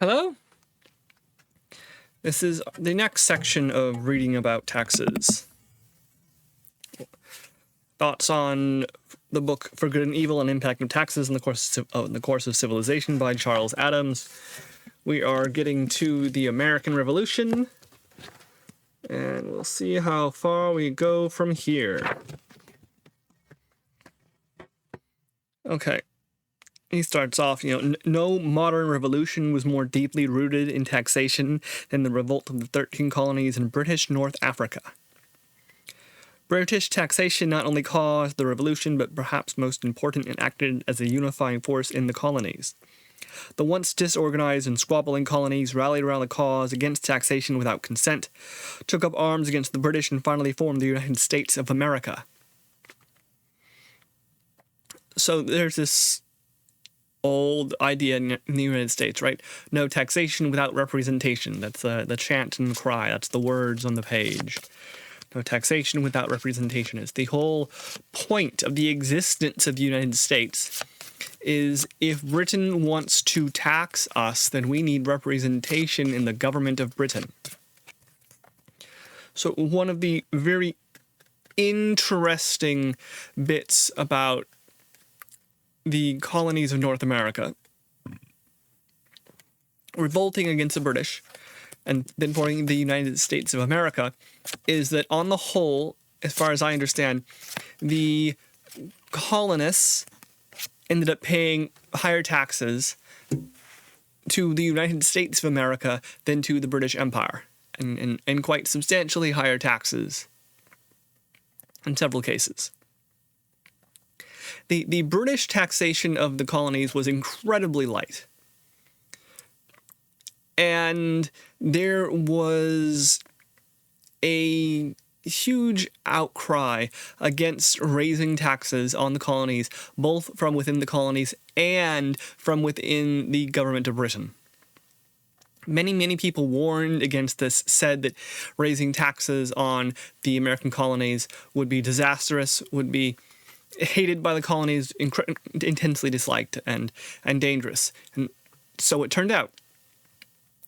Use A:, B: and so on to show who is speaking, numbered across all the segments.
A: Hello? This is the next section of reading about taxes. Thoughts on the book For Good and Evil and Impact of Taxes in the Course of Civilization by Charles Adams. We are getting to the American Revolution, and we'll see how far we go from here. Okay. He starts off, no modern revolution was more deeply rooted in taxation than the revolt of the 13 colonies in British North Africa. British taxation not only caused the revolution, but perhaps most important, it acted as a unifying force in the colonies. The once disorganized and squabbling colonies rallied around the cause against taxation without consent, took up arms against the British, and finally formed the United States of America. So there's this old idea in the United States, right? No taxation without representation. That's the chant and cry. That's the words on the page. No taxation without representation. It's the whole point of the existence of the United States is if Britain wants to tax us, then we need representation in the government of Britain. So one of the very interesting bits about the colonies of North America revolting against the British and then forming the United States of America is that on the whole, as far as I understand, the colonists ended up paying higher taxes to the United States of America than to the British Empire, and quite substantially higher taxes in several cases. The British taxation of the colonies was incredibly light. And there was a huge outcry against raising taxes on the colonies, both from within the colonies and from within the government of Britain. Many people warned against this, said that raising taxes on the American colonies would be disastrous, would be hated by the colonies, intensely disliked, and dangerous. And so it turned out.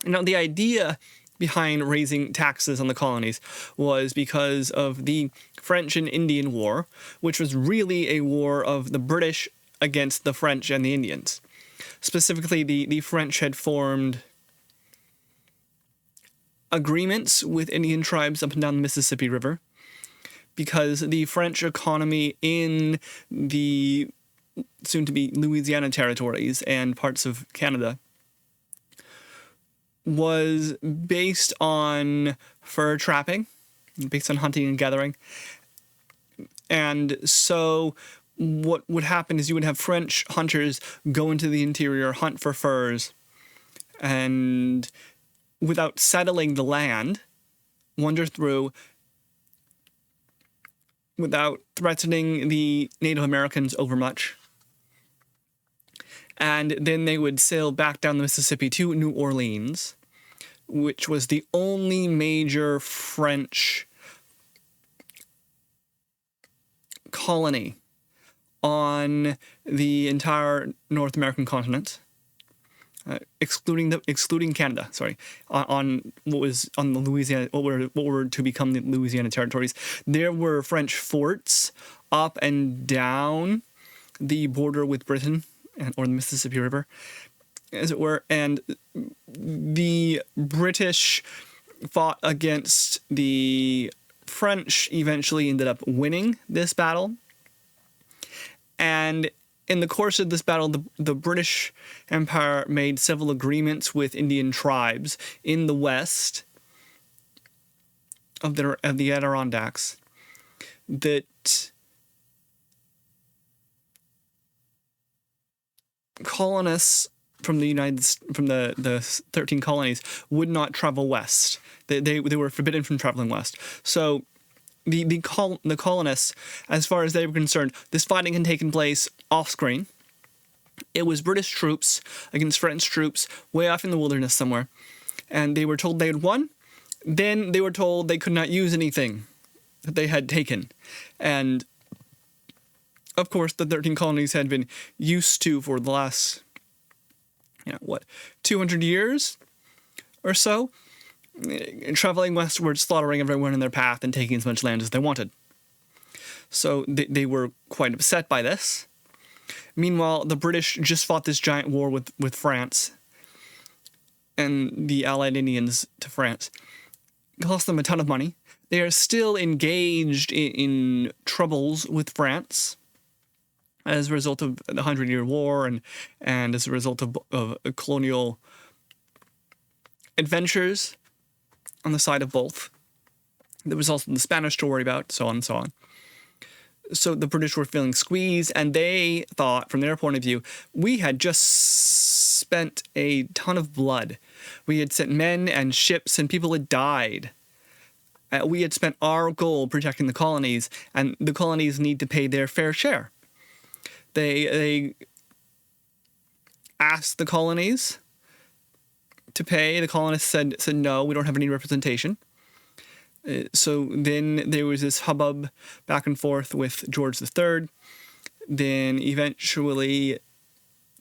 A: Now, the idea behind raising taxes on the colonies was because of the French and Indian War, which was really a war of the British against the French and the Indians. Specifically, the French had formed agreements with Indian tribes up and down the Mississippi River, because the French economy in the soon-to-be Louisiana territories and parts of Canada was based on fur trapping, based on hunting and gathering. And so what would happen is you would have French hunters go into the interior, hunt for furs, and without settling the land, wander through, without threatening the Native Americans overmuch. And then they would sail back down the Mississippi to New Orleans, which was the only major French colony on the entire North American continent, excluding Canada. Sorry, on what was on the Louisiana, what were to become the Louisiana territories. There were French forts up and down the border with Britain or the Mississippi River, as it were, and the British fought against the French, eventually ended up winning this battle. And in the course of this battle, the British Empire made several agreements with Indian tribes in the west of the Adirondacks that colonists from the 13 colonies would not travel west. They were forbidden from traveling west. So the colonists, as far as they were concerned, this fighting had taken place off screen. It was British troops against French troops way off in the wilderness somewhere, and they were told they had won. Then they were told they could not use anything that they had taken. And of course, the 13 colonies had been used to, for the last what, 200 years or so, traveling westward, slaughtering everyone in their path and taking as much land as they wanted. So they were quite upset by this. Meanwhile, the British just fought this giant war with France and the Allied Indians to France. It cost them a ton of money. They are still engaged in troubles with France as a result of the 100-Year War and as a result of colonial adventures on the side of both. There was also the Spanish to worry about, so on and so on. So the British were feeling squeezed, and they thought, from their point of view, we had just spent a ton of blood. We had sent men and ships, and people had died. We had spent our gold protecting the colonies, and the colonies need to pay their fair share. They asked the colonies to pay. The colonists said no, we don't have any representation. So then there was this hubbub back and forth with George III. Then eventually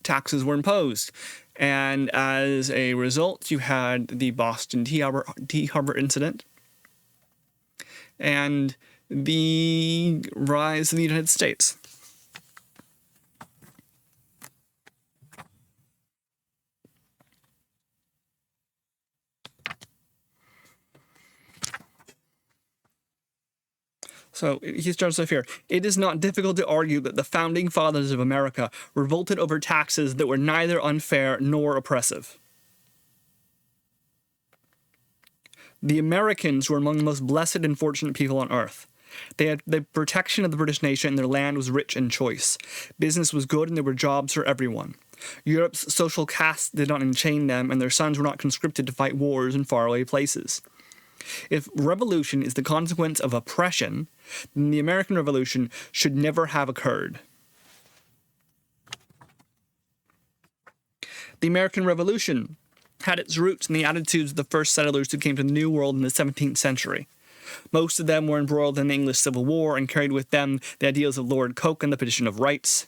A: taxes were imposed. And as a result, you had the Boston Tea Harbor incident and the rise of the United States. So he starts off here. It is not difficult to argue that the founding fathers of America revolted over taxes that were neither unfair nor oppressive. The Americans were among the most blessed and fortunate people on earth. They had the protection of the British nation, and their land was rich and choice. Business was good, and there were jobs for everyone. Europe's social castes did not enchain them, and their sons were not conscripted to fight wars in faraway places. If revolution is the consequence of oppression, then the American Revolution should never have occurred. The American Revolution had its roots in the attitudes of the first settlers who came to the New World in the 17th century. Most of them were embroiled in the English Civil War and carried with them the ideals of Lord Coke and the Petition of Rights.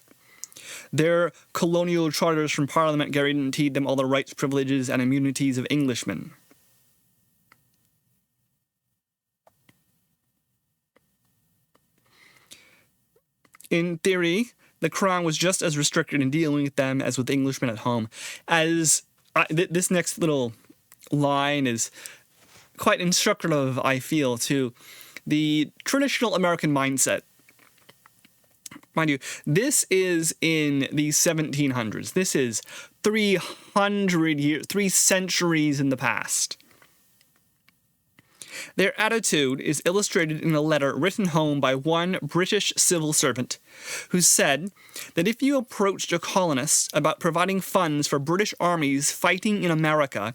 A: Their colonial charters from Parliament guaranteed them all the rights, privileges, and immunities of Englishmen. In theory, the Crown was just as restricted in dealing with them as with Englishmen at home. This next little line is quite instructive, I feel, to the traditional American mindset. Mind you, this is in the 1700s. This is 300 years, 3 centuries in the past. Their attitude is illustrated in a letter written home by one British civil servant who said that if you approached a colonist about providing funds for British armies fighting in America,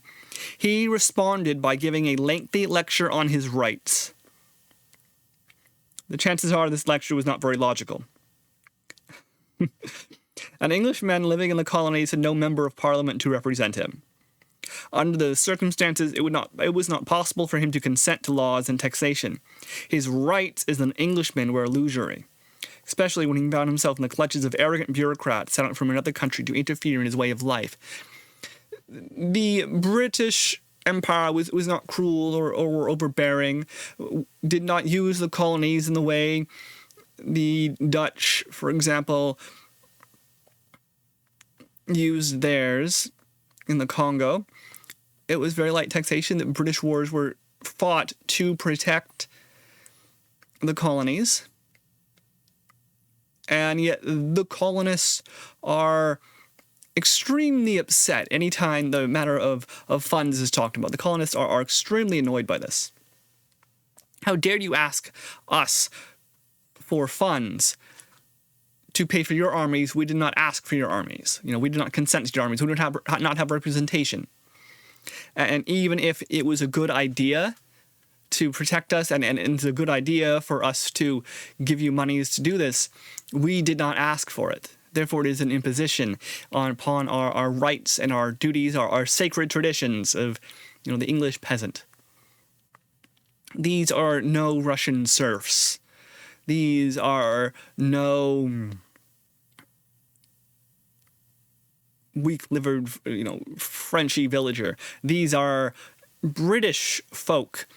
A: he responded by giving a lengthy lecture on his rights. The chances are this lecture was not very logical. An Englishman living in the colonies had no member of Parliament to represent him. Under the circumstances, it was not possible for him to consent to laws and taxation. His rights as an Englishman were illusory, especially when he found himself in the clutches of arrogant bureaucrats sent out from another country to interfere in his way of life. The British Empire was not cruel or overbearing, did not use the colonies in the way the Dutch, for example, used theirs in the Congo. It was very light taxation. The British wars were fought to protect the colonies. And yet the colonists are extremely upset anytime the matter of funds is talked about. The colonists are extremely annoyed by this. How dare you ask us for funds to pay for your armies? We did not ask for your armies. We did not consent to your armies. We did not have representation. And even if it was a good idea to protect us, and it's a good idea for us to give you monies to do this, we did not ask for it. Therefore, it is an imposition upon our rights and our duties, our sacred traditions of the English peasant. These are no Russian serfs. These are no weak-livered, Frenchy villager. These are British folk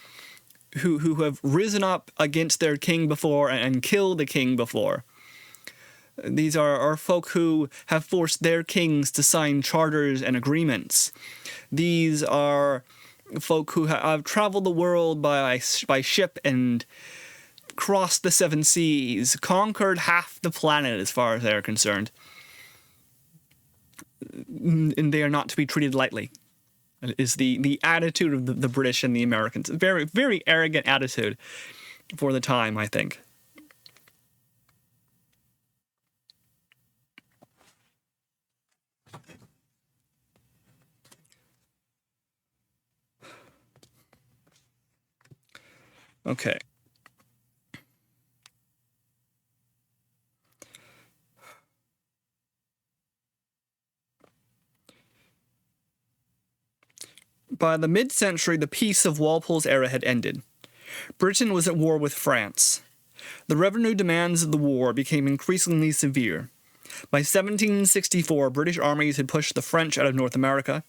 A: who have risen up against their king before and killed the king before. These are folk who have forced their kings to sign charters and agreements. These are folk who have traveled the world by ship and crossed the seven seas, conquered half the planet as far as they are concerned. And they are not to be treated lightly, is the attitude of the British and the Americans. A very, very arrogant attitude for the time, I think. Okay. By the mid-century, the peace of Walpole's era had ended. Britain was at war with France. The revenue demands of the war became increasingly severe. By 1764, British armies had pushed the French out of North America,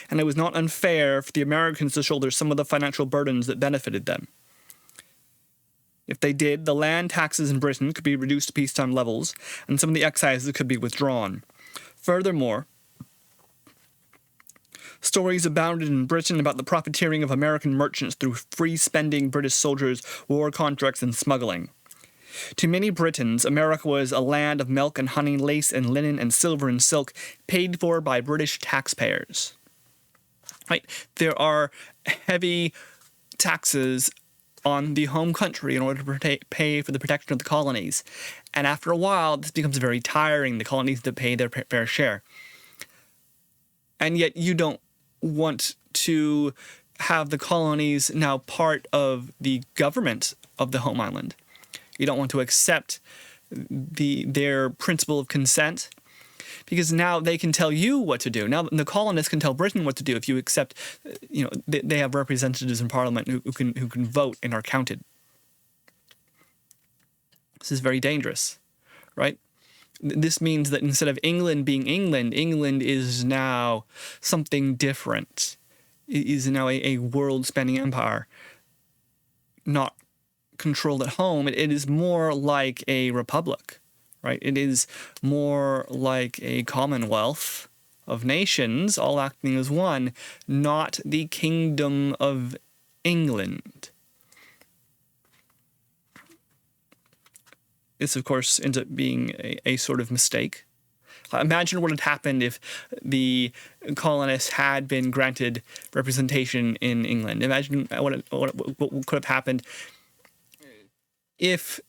A: and it was not unfair for the Americans to shoulder some of the financial burdens that benefited them. If they did, the land taxes in Britain could be reduced to peacetime levels, and some of the excises could be withdrawn. Furthermore, stories abounded in Britain about the profiteering of American merchants through free-spending British soldiers, war contracts, and smuggling. To many Britons, America was a land of milk and honey, lace and linen and silver and silk, paid for by British taxpayers. Right? There are heavy taxes on the home country in order to pay for the protection of the colonies. And after a while, this becomes very tiring. The colonies have to pay their fair share. And yet you don't want to have the colonies now part of the government of the home island. You don't want to accept their principle of consent, because now they can tell you what to do. Now the colonists can tell Britain what to do if you accept, they have representatives in Parliament who can vote and are counted. This is very dangerous, right? This means that instead of England being England, England is now something different. It is now a world-spanning empire, not controlled at home. It is more like a republic. Right? It is more like a commonwealth of nations, all acting as one, not the Kingdom of England. This, of course, ends up being a sort of mistake. Imagine what had happened if the colonists had been granted representation in England. Imagine what could have happened if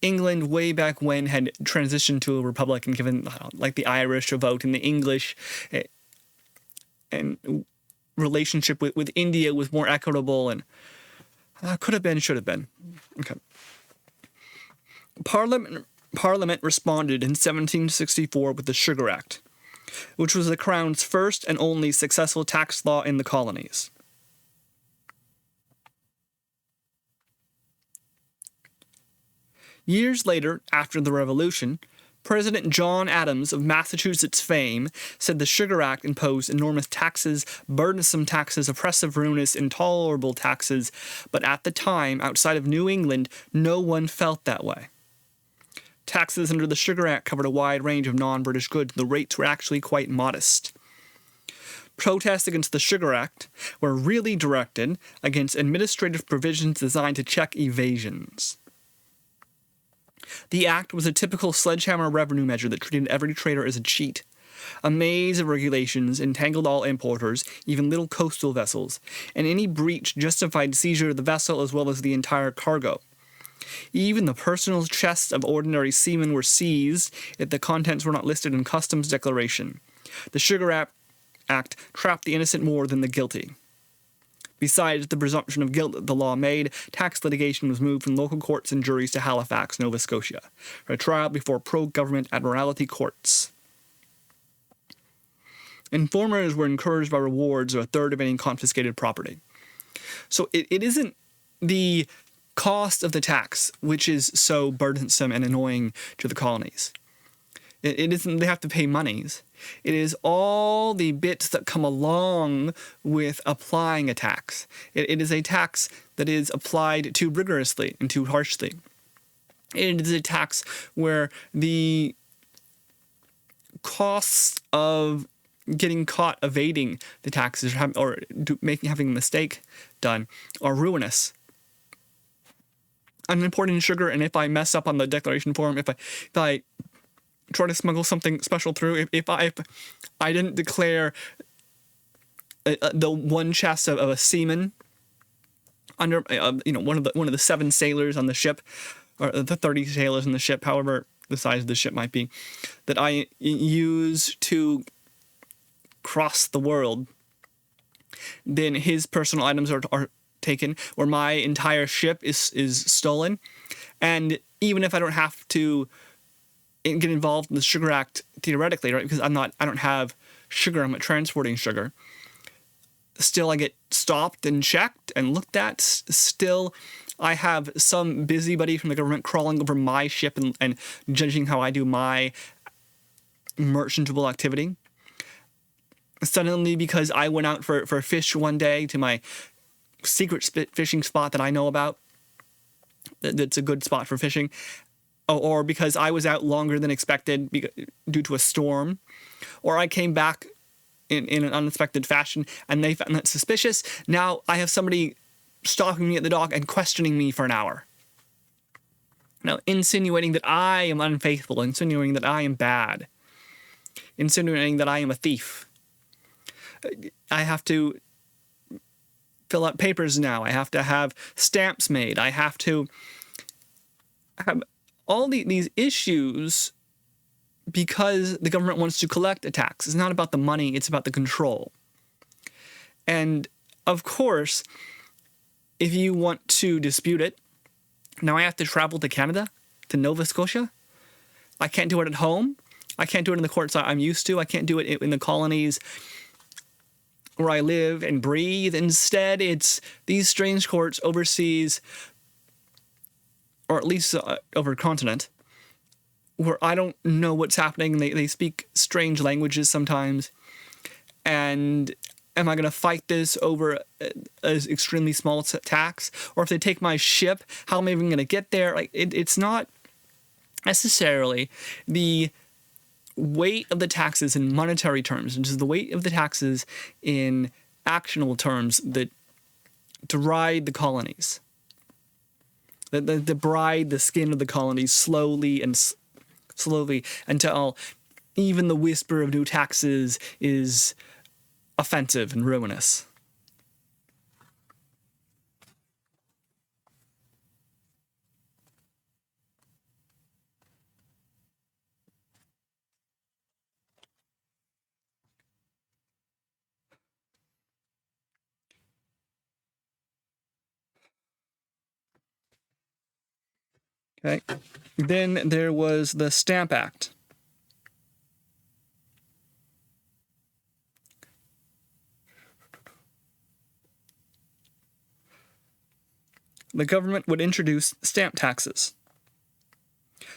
A: England way back when had transitioned to a republic and given like the Irish a vote, and the English and relationship with India was more equitable, and could have been, should have been. Okay. Parliament responded in 1764 with the Sugar Act, which was the Crown's first and only successful tax law in the colonies. Years later, after the Revolution, President John Adams of Massachusetts fame said the Sugar Act imposed enormous taxes, burdensome taxes, oppressive, ruinous, intolerable taxes, but at the time, outside of New England, no one felt that way. Taxes under the Sugar Act covered a wide range of non-British goods. The rates were actually quite modest. Protests against the Sugar Act were really directed against administrative provisions designed to check evasions. The act was a typical sledgehammer revenue measure that treated every trader as a cheat. A maze of regulations entangled all importers, even little coastal vessels, and any breach justified seizure of the vessel as well as the entire cargo. Even the personal chests of ordinary seamen were seized if the contents were not listed in customs declaration. The Sugar Act trapped the innocent more than the guilty. Besides the presumption of guilt that the law made, tax litigation was moved from local courts and juries to Halifax, Nova Scotia, for a trial before pro-government admiralty courts. Informers were encouraged by rewards of a third of any confiscated property. So it isn't the cost of the tax which is so burdensome and annoying to the colonies. It isn't they have to pay monies. It is all the bits that come along with applying a tax. It is a tax that is applied too rigorously and too harshly. It is a tax where the costs of getting caught evading the taxes or having a mistake done are ruinous. I'm importing sugar, and if I mess up on the declaration form, if I try to smuggle something special through, if I didn't declare the one chest of a seaman under one of the 7 sailors on the ship, or the 30 sailors on the ship, however the size of the ship might be, that I use to cross the world, then his personal items are taken, or my entire ship is stolen. And even if I don't have to get involved in the Sugar Act theoretically, right, because I don't have sugar, I'm not transporting sugar, still I get stopped and checked and looked at. Still I have some busybody from the government crawling over my ship and judging how I do my merchantable activity. Suddenly, because I went out for fish one day to my secret fishing spot that I know about, that's a good spot for fishing, or because I was out longer than expected due to a storm, or I came back in an unexpected fashion and they found that suspicious, now I have somebody stopping me at the dock and questioning me for an hour. Now, insinuating that I am unfaithful, insinuating that I am bad, insinuating that I am a thief. I have to fill out papers now. I have to have stamps made. I have to have all these issues because the government wants to collect a tax. It's not about the money, it's about the control. And of course, if you want to dispute it, now I have to travel to Canada, to Nova Scotia. I can't do it at home. I can't do it in the courts I'm used to. I can't do it in the colonies where I live and breathe. Instead, it's these strange courts overseas, or at least over a continent, where I don't know what's happening. They speak strange languages sometimes. And am I going to fight this over an extremely small tax? Or if they take my ship, how am I even going to get there? Like it's not necessarily the weight of the taxes in monetary terms, which is the weight of the taxes in actionable terms that deride the colonies, that debride the skin of the colonies slowly until even the whisper of new taxes is offensive and ruinous. Okay. Then there was the Stamp Act. The government would introduce stamp taxes.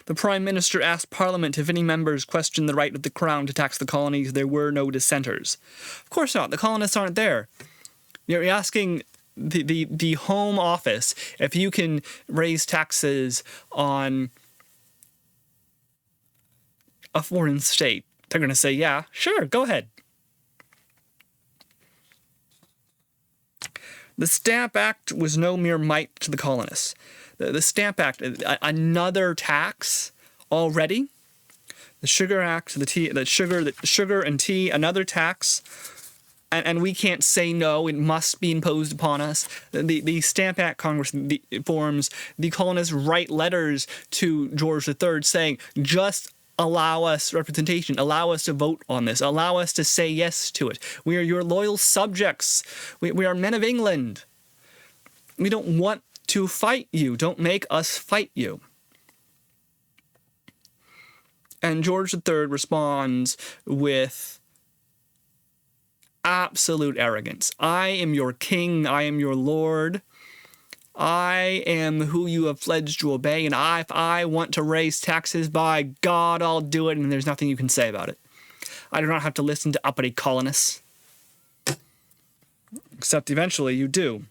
A: The Prime Minister asked Parliament if any members questioned the right of the Crown to tax the colonies. There were no dissenters. Of course not. The colonists aren't there. You're asking the Home Office if you can raise taxes on a foreign state. They're going to say, yeah, sure, go ahead. The Stamp Act was no mere mite to the colonists. The Stamp Act, another tax already. The Sugar Act, the sugar and tea, another tax. And we can't say no, it must be imposed upon us. The Stamp Act Congress forms, the colonists write letters to George III saying, just allow us representation, allow us to vote on this, allow us to say yes to it. We are your loyal subjects. We are men of England. We don't want to fight you. Don't make us fight you. And George III responds with absolute arrogance. I am your king. I am your lord. I am who you have pledged to obey, and if I want to raise taxes, by God, I'll do it, and there's nothing you can say about it. I do not have to listen to uppity colonists. Except eventually you do.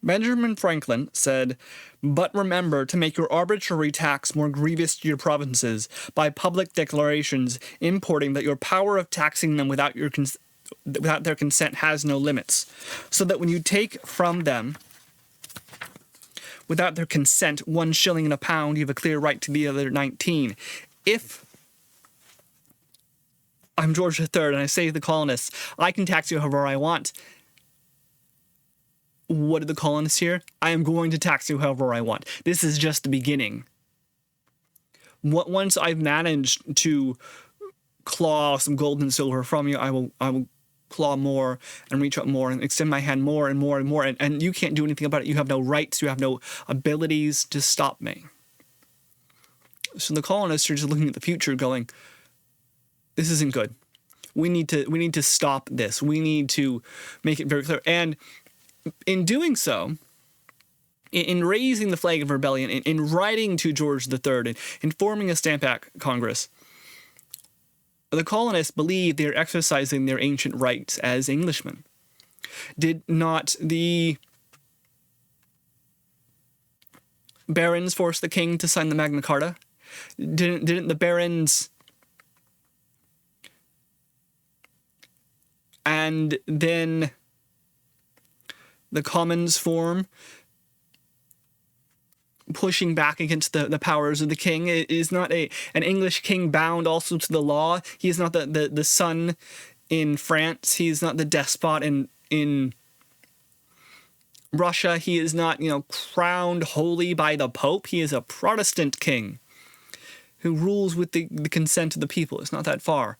A: Benjamin Franklin said, "But remember to make your arbitrary tax more grievous to your provinces by public declarations importing that your power of taxing them without their consent has no limits, so that when you take from them without their consent 1 shilling in a pound, you have a clear right to the other 19. If I'm George III and I say to the colonists, I can tax you however I want," what did the colonists hear? I am going to tax you however I want. This is just the beginning. Once I've managed to claw some gold and silver from you, I will claw more and reach out more and extend my hand more and more and more. And you can't do anything about it. You have no rights. You have no abilities to stop me. So the colonists are just looking at the future going, this isn't good. We need to stop this. We need to make it very clear. And in doing so, in raising the flag of rebellion, in writing to George III, in forming a Stamp Act Congress, the colonists believe they are exercising their ancient rights as Englishmen. Did not the barons force the king to sign the Magna Carta? Didn't the barons and then the commons form, pushing back against the powers of the king? Is not an English king bound also to the law? He is not the son in France. He is not the despot in Russia. He is not, crowned holy by the Pope. He is a Protestant king who rules with the consent of the people. It's not that far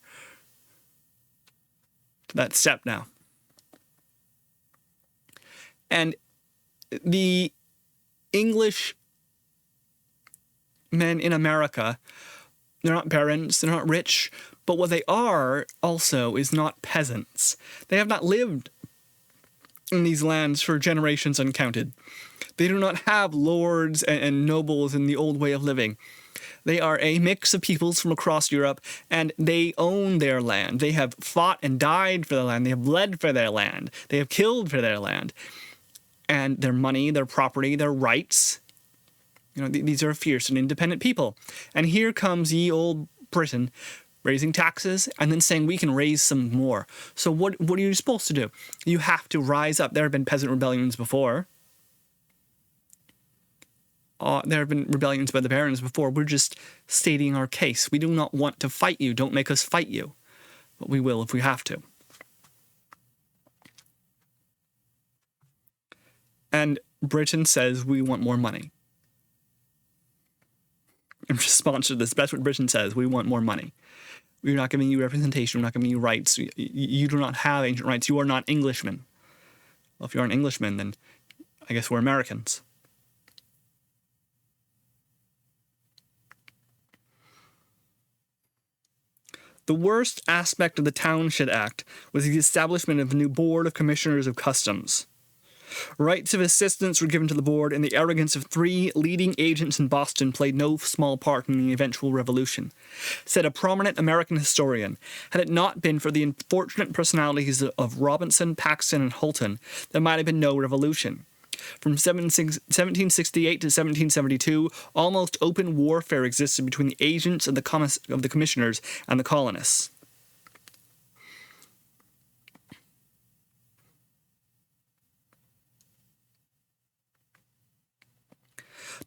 A: to that step now. And the English men in America, they're not barons, they're not rich, but what they are also is not peasants. They have not lived in these lands for generations uncounted. They do not have lords and nobles in the old way of living. They are a mix of peoples from across Europe, and they own their land. They have fought and died for their land. They have bled for their land. They have killed for their land. And their money, their property, their rights, these are fierce and independent people. And here comes ye old Britain raising taxes and then saying we can raise some more. So what are you supposed to do? You have to rise up. There have been peasant rebellions before. There have been rebellions by the barons before. We're just stating our case. We do not want to fight you. Don't make us fight you. But we will if we have to. And Britain says we want more money. In response to this, that's what Britain says. We want more money. We're not giving you representation. We're not giving you rights. You do not have ancient rights. You are not Englishmen. Well, if you aren't Englishmen, then I guess we're Americans. The worst aspect of the Townshend Act was the establishment of a new Board of Commissioners of Customs. Rights of assistance were given to the board, and the arrogance of 3 leading agents in Boston played no small part in the eventual revolution. Said a prominent American historian, had it not been for the unfortunate personalities of Robinson, Paxton, and Holton, there might have been no revolution. From 1768 to 1772, almost open warfare existed between the agents of the commissioners and the colonists.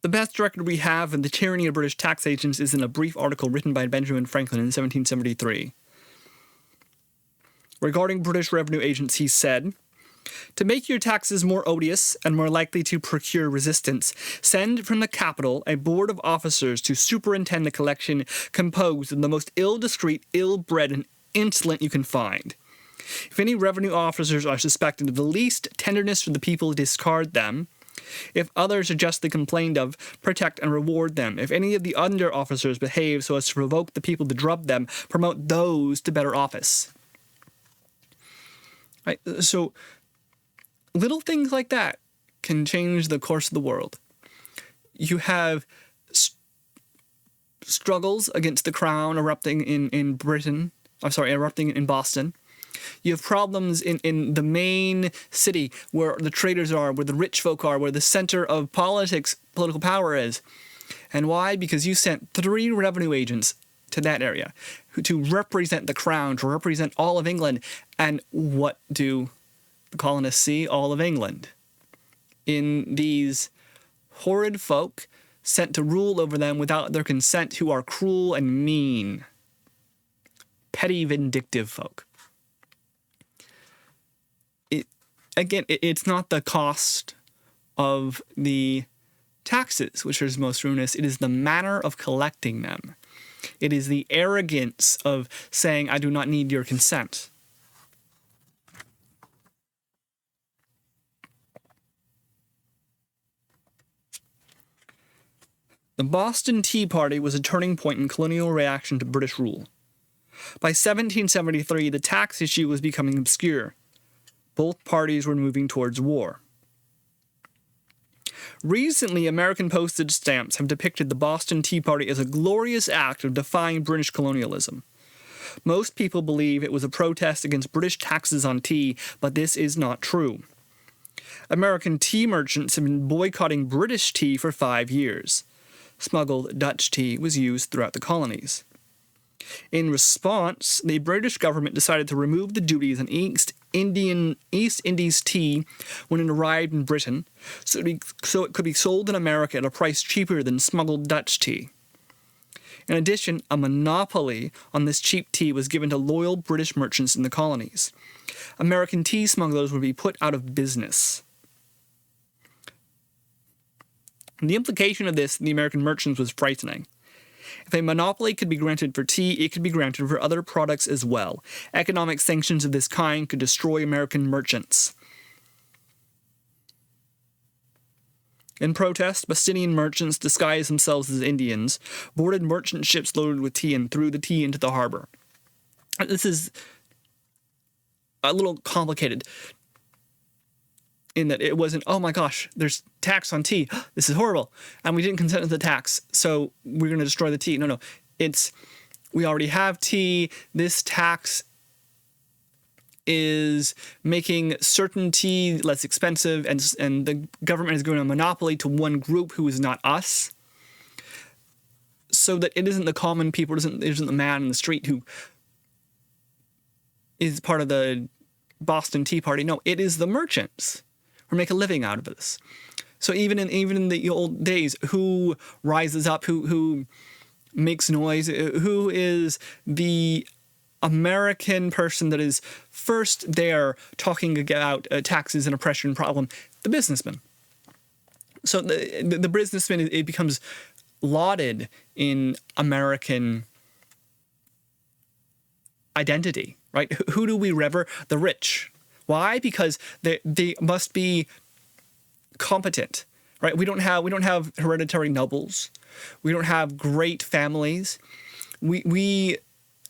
A: The best record we have of the tyranny of British tax agents is in a brief article written by Benjamin Franklin in 1773. Regarding British revenue agents, he said, "To make your taxes more odious and more likely to procure resistance, send from the capital a board of officers to superintend the collection, composed of the most ill-discreet, ill-bred, and insolent you can find. If any revenue officers are suspected of the least tenderness for the people, discard them. If others are justly complained of, protect and reward them. If any of the under officers behave so as to provoke the people to drub them, promote those to better office. Right? So little things like that can change the course of the world. You have struggles against the crown erupting in Britain. Erupting in Boston. You have problems in the main city where the traders are, where the rich folk are, where the center of political power is. And why? Because you sent 3 revenue agents to that area to represent the crown, to represent all of England. And what do the colonists see? All of England. In these horrid folk sent to rule over them without their consent, who are cruel and mean. Petty, vindictive folk. It's not the cost of the taxes which is most ruinous. It is the manner of collecting them. It is the arrogance of saying, I do not need your consent. The Boston Tea Party was a turning point in colonial reaction to British rule. By 1773, the tax issue was becoming obscure. Both parties were moving towards war. Recently, American postage stamps have depicted the Boston Tea Party as a glorious act of defying British colonialism. Most people believe it was a protest against British taxes on tea, but this is not true. American tea merchants have been boycotting British tea for 5 years. Smuggled Dutch tea was used throughout the colonies. In response, the British government decided to remove the duties on East Indies tea when it arrived in Britain, so it could be sold in America at a price cheaper than smuggled Dutch tea. In addition, a monopoly on this cheap tea was given to loyal British merchants in the colonies. American tea smugglers would be put out of business. The implication of this in the American merchants was frightening. If a monopoly could be granted for tea, it could be granted for other products as well. Economic sanctions of this kind could destroy American merchants. In protest, Bostonian merchants disguised themselves as Indians, boarded merchant ships loaded with tea, and threw the tea into the harbor. This is a little complicated in that it wasn't, oh my gosh, there's tax on tea. This is horrible. And we didn't consent to the tax, so we're going to destroy the tea. No. It's, we already have tea. This tax is making certain tea less expensive, and the government is giving a monopoly to one group who is not us, so that it isn't the common people, it isn't the man in the street who is part of the Boston Tea Party. No, it is the merchants who make a living out of this. So even in the old days, who rises up, who makes noise, who is the American person that is first there talking about taxes and oppression problem? The businessman. So the businessman, it becomes lauded in American identity, right? Who do we revere? The rich. Why? Because they must be competent, right? We don't have hereditary nobles. We don't have great families. We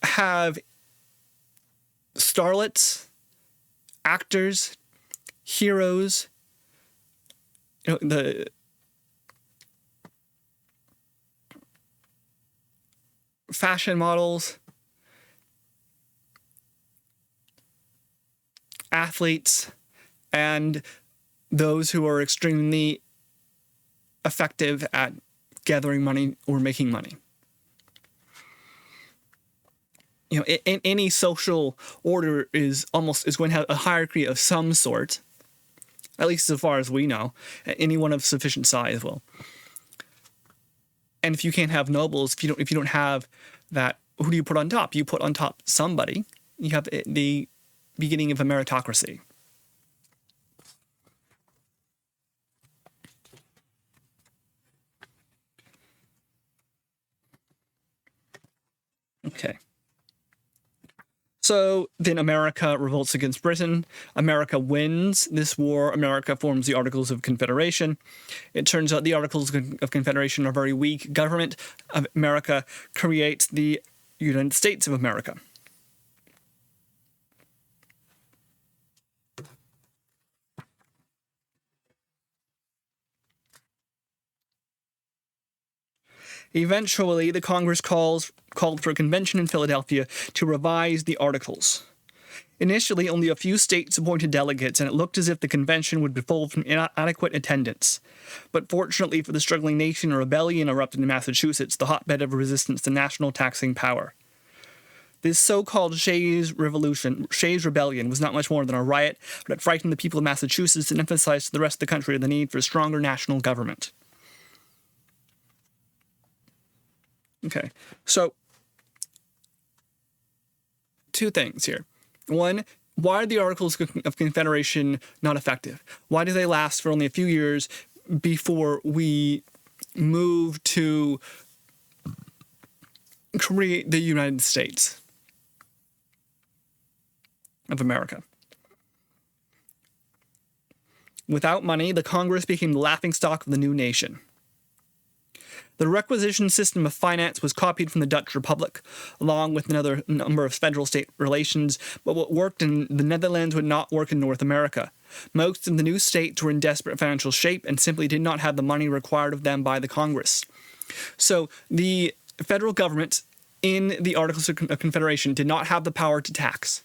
A: have starlets, actors, heroes, the fashion models, athletes, and those who are extremely effective at gathering money or making money. In any social order is going to have a hierarchy of some sort, at least so far as we know. Anyone of sufficient size will. And if you can't have nobles, if you don't have that, who do you put on top? You put on top somebody. You have the beginning of a meritocracy. Okay. So then America revolts against Britain. America wins this war. America forms the Articles of Confederation. It turns out the Articles of Confederation are very weak. Government of America creates the United States of America. Eventually, the Congress called for a convention in Philadelphia to revise the Articles. Initially, only a few states appointed delegates, and it looked as if the convention would be full from inadequate attendance. But fortunately for the struggling nation, a rebellion erupted in Massachusetts, the hotbed of resistance to national taxing power. This so-called Shays Rebellion was not much more than a riot, but it frightened the people of Massachusetts and emphasized to the rest of the country the need for a stronger national government. Okay, so two things here. One, why are the Articles of Confederation not effective? Why do they last for only a few years before we move to create the United States of America? Without money, the Congress became the laughingstock of the new nation. The requisition system of finance was copied from the Dutch Republic, along with another number of federal-state relations, but what worked in the Netherlands would not work in North America. Most of the new states were in desperate financial shape and simply did not have the money required of them by the Congress. So the federal government in the Articles of Confederation did not have the power to tax.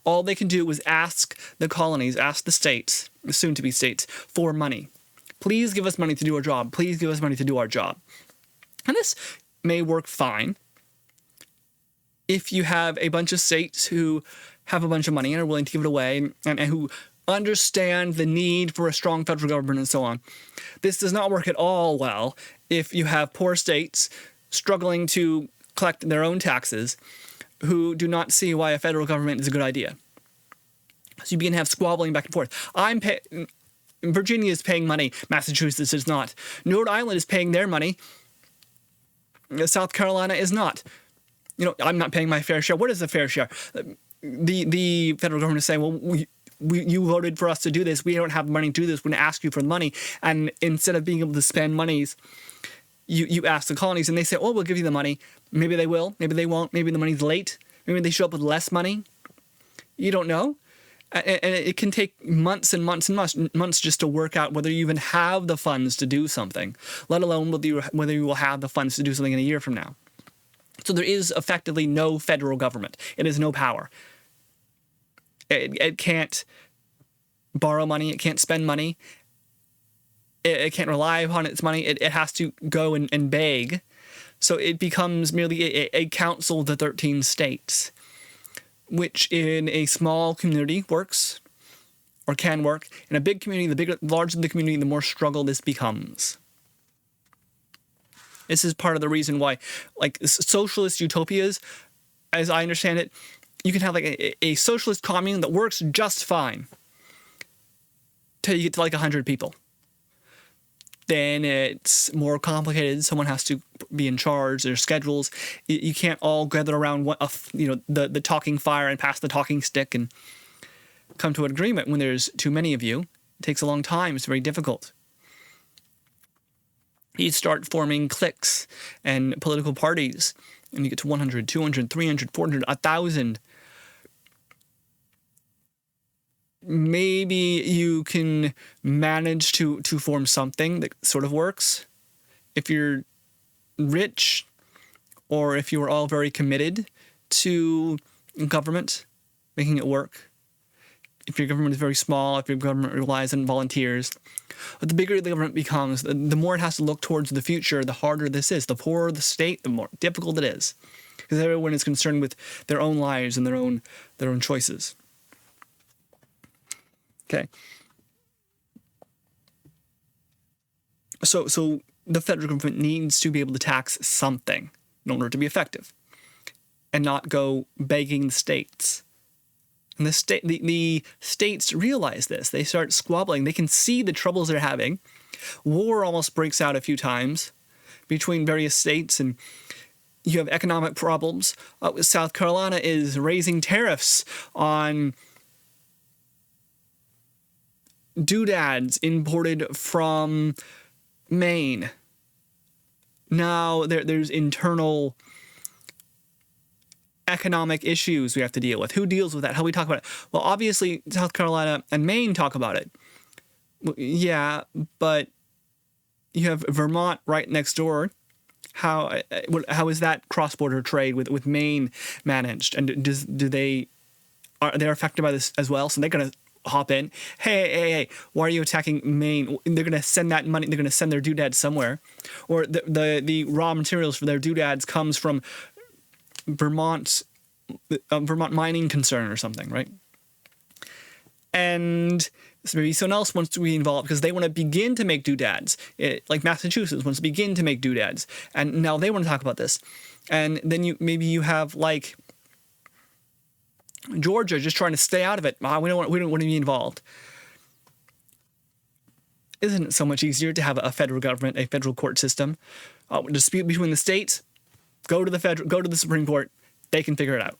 A: All they could do was ask the colonies, ask the states, the soon-to-be states, for money. Please give us money to do our job. Please give us money to do our job. And this may work fine if you have a bunch of states who have a bunch of money and are willing to give it away and who understand the need for a strong federal government and so on. This does not work at all well if you have poor states struggling to collect their own taxes who do not see why a federal government is a good idea. So you begin to have squabbling back and forth. Virginia is paying money. Massachusetts is not. Rhode Island is paying their money. South Carolina is not. I'm not paying my fair share. What is the fair share? The federal government is saying, well, you voted for us to do this. We don't have money to do this. We're going to ask you for the money. And instead of being able to spend monies, you ask the colonies, and they say, oh, we'll give you the money. Maybe they will. Maybe they won't. Maybe the money's late. Maybe they show up with less money. You don't know. And it can take months and months and months just to work out whether you even have the funds to do something, let alone whether you will have the funds to do something in a year from now. So there is effectively no federal government. It has no power. It can't borrow money. It can't spend money. It can't rely upon its money. It has to go and beg. So it becomes merely a council of the 13 states, which in a small community works or can work. In a big community, the larger the community, the more struggle this becomes. This is part of the reason why, like, socialist utopias, as I understand it, you can have like a socialist commune that works just fine till you get to like 100 people. Then it's more complicated. Someone has to be in charge. There's schedules. You can't all gather around the talking fire and pass the talking stick and come to an agreement when there's too many of you. It takes a long time. It's very difficult. You start forming cliques and political parties, and you get to 100, 200, 300, 400, 1,000. Maybe you can manage to form something that sort of works if you're rich, or if you are all very committed to government, making it work. If your government is very small, if your government relies on volunteers. But the bigger the government becomes, the more it has to look towards the future, the harder this is. The poorer the state, the more difficult it is. Because everyone is concerned with their own lives and their own choices. Okay. So the federal government needs to be able to tax something in order to be effective, and not go begging the states. And the states realize this. They start squabbling. They can see the troubles they're having. War almost breaks out a few times between various states, and you have economic problems. South Carolina is raising tariffs on doodads imported from Maine. Now there's internal economic issues we have to deal with. Who deals with that? How do we talk about it? Well, obviously, South Carolina and Maine talk about it. Yeah, but you have Vermont right next door. How is that cross-border trade with Maine managed? And are they affected by this as well? So they're going to hop in. Hey, why are you attacking Maine? They're going to send that money. They're going to send their doodads somewhere. Or the raw materials for their doodads comes from Vermont mining concern or something, right? And so maybe someone else wants to be involved because they want to begin to make doodads. Like Massachusetts wants to begin to make doodads, and now they want to talk about this. And then you have like Georgia just trying to stay out of it. We don't want to be involved. Isn't it so much easier to have a federal government, a federal court system? Dispute between the states, go to the Supreme Court. They can figure it out.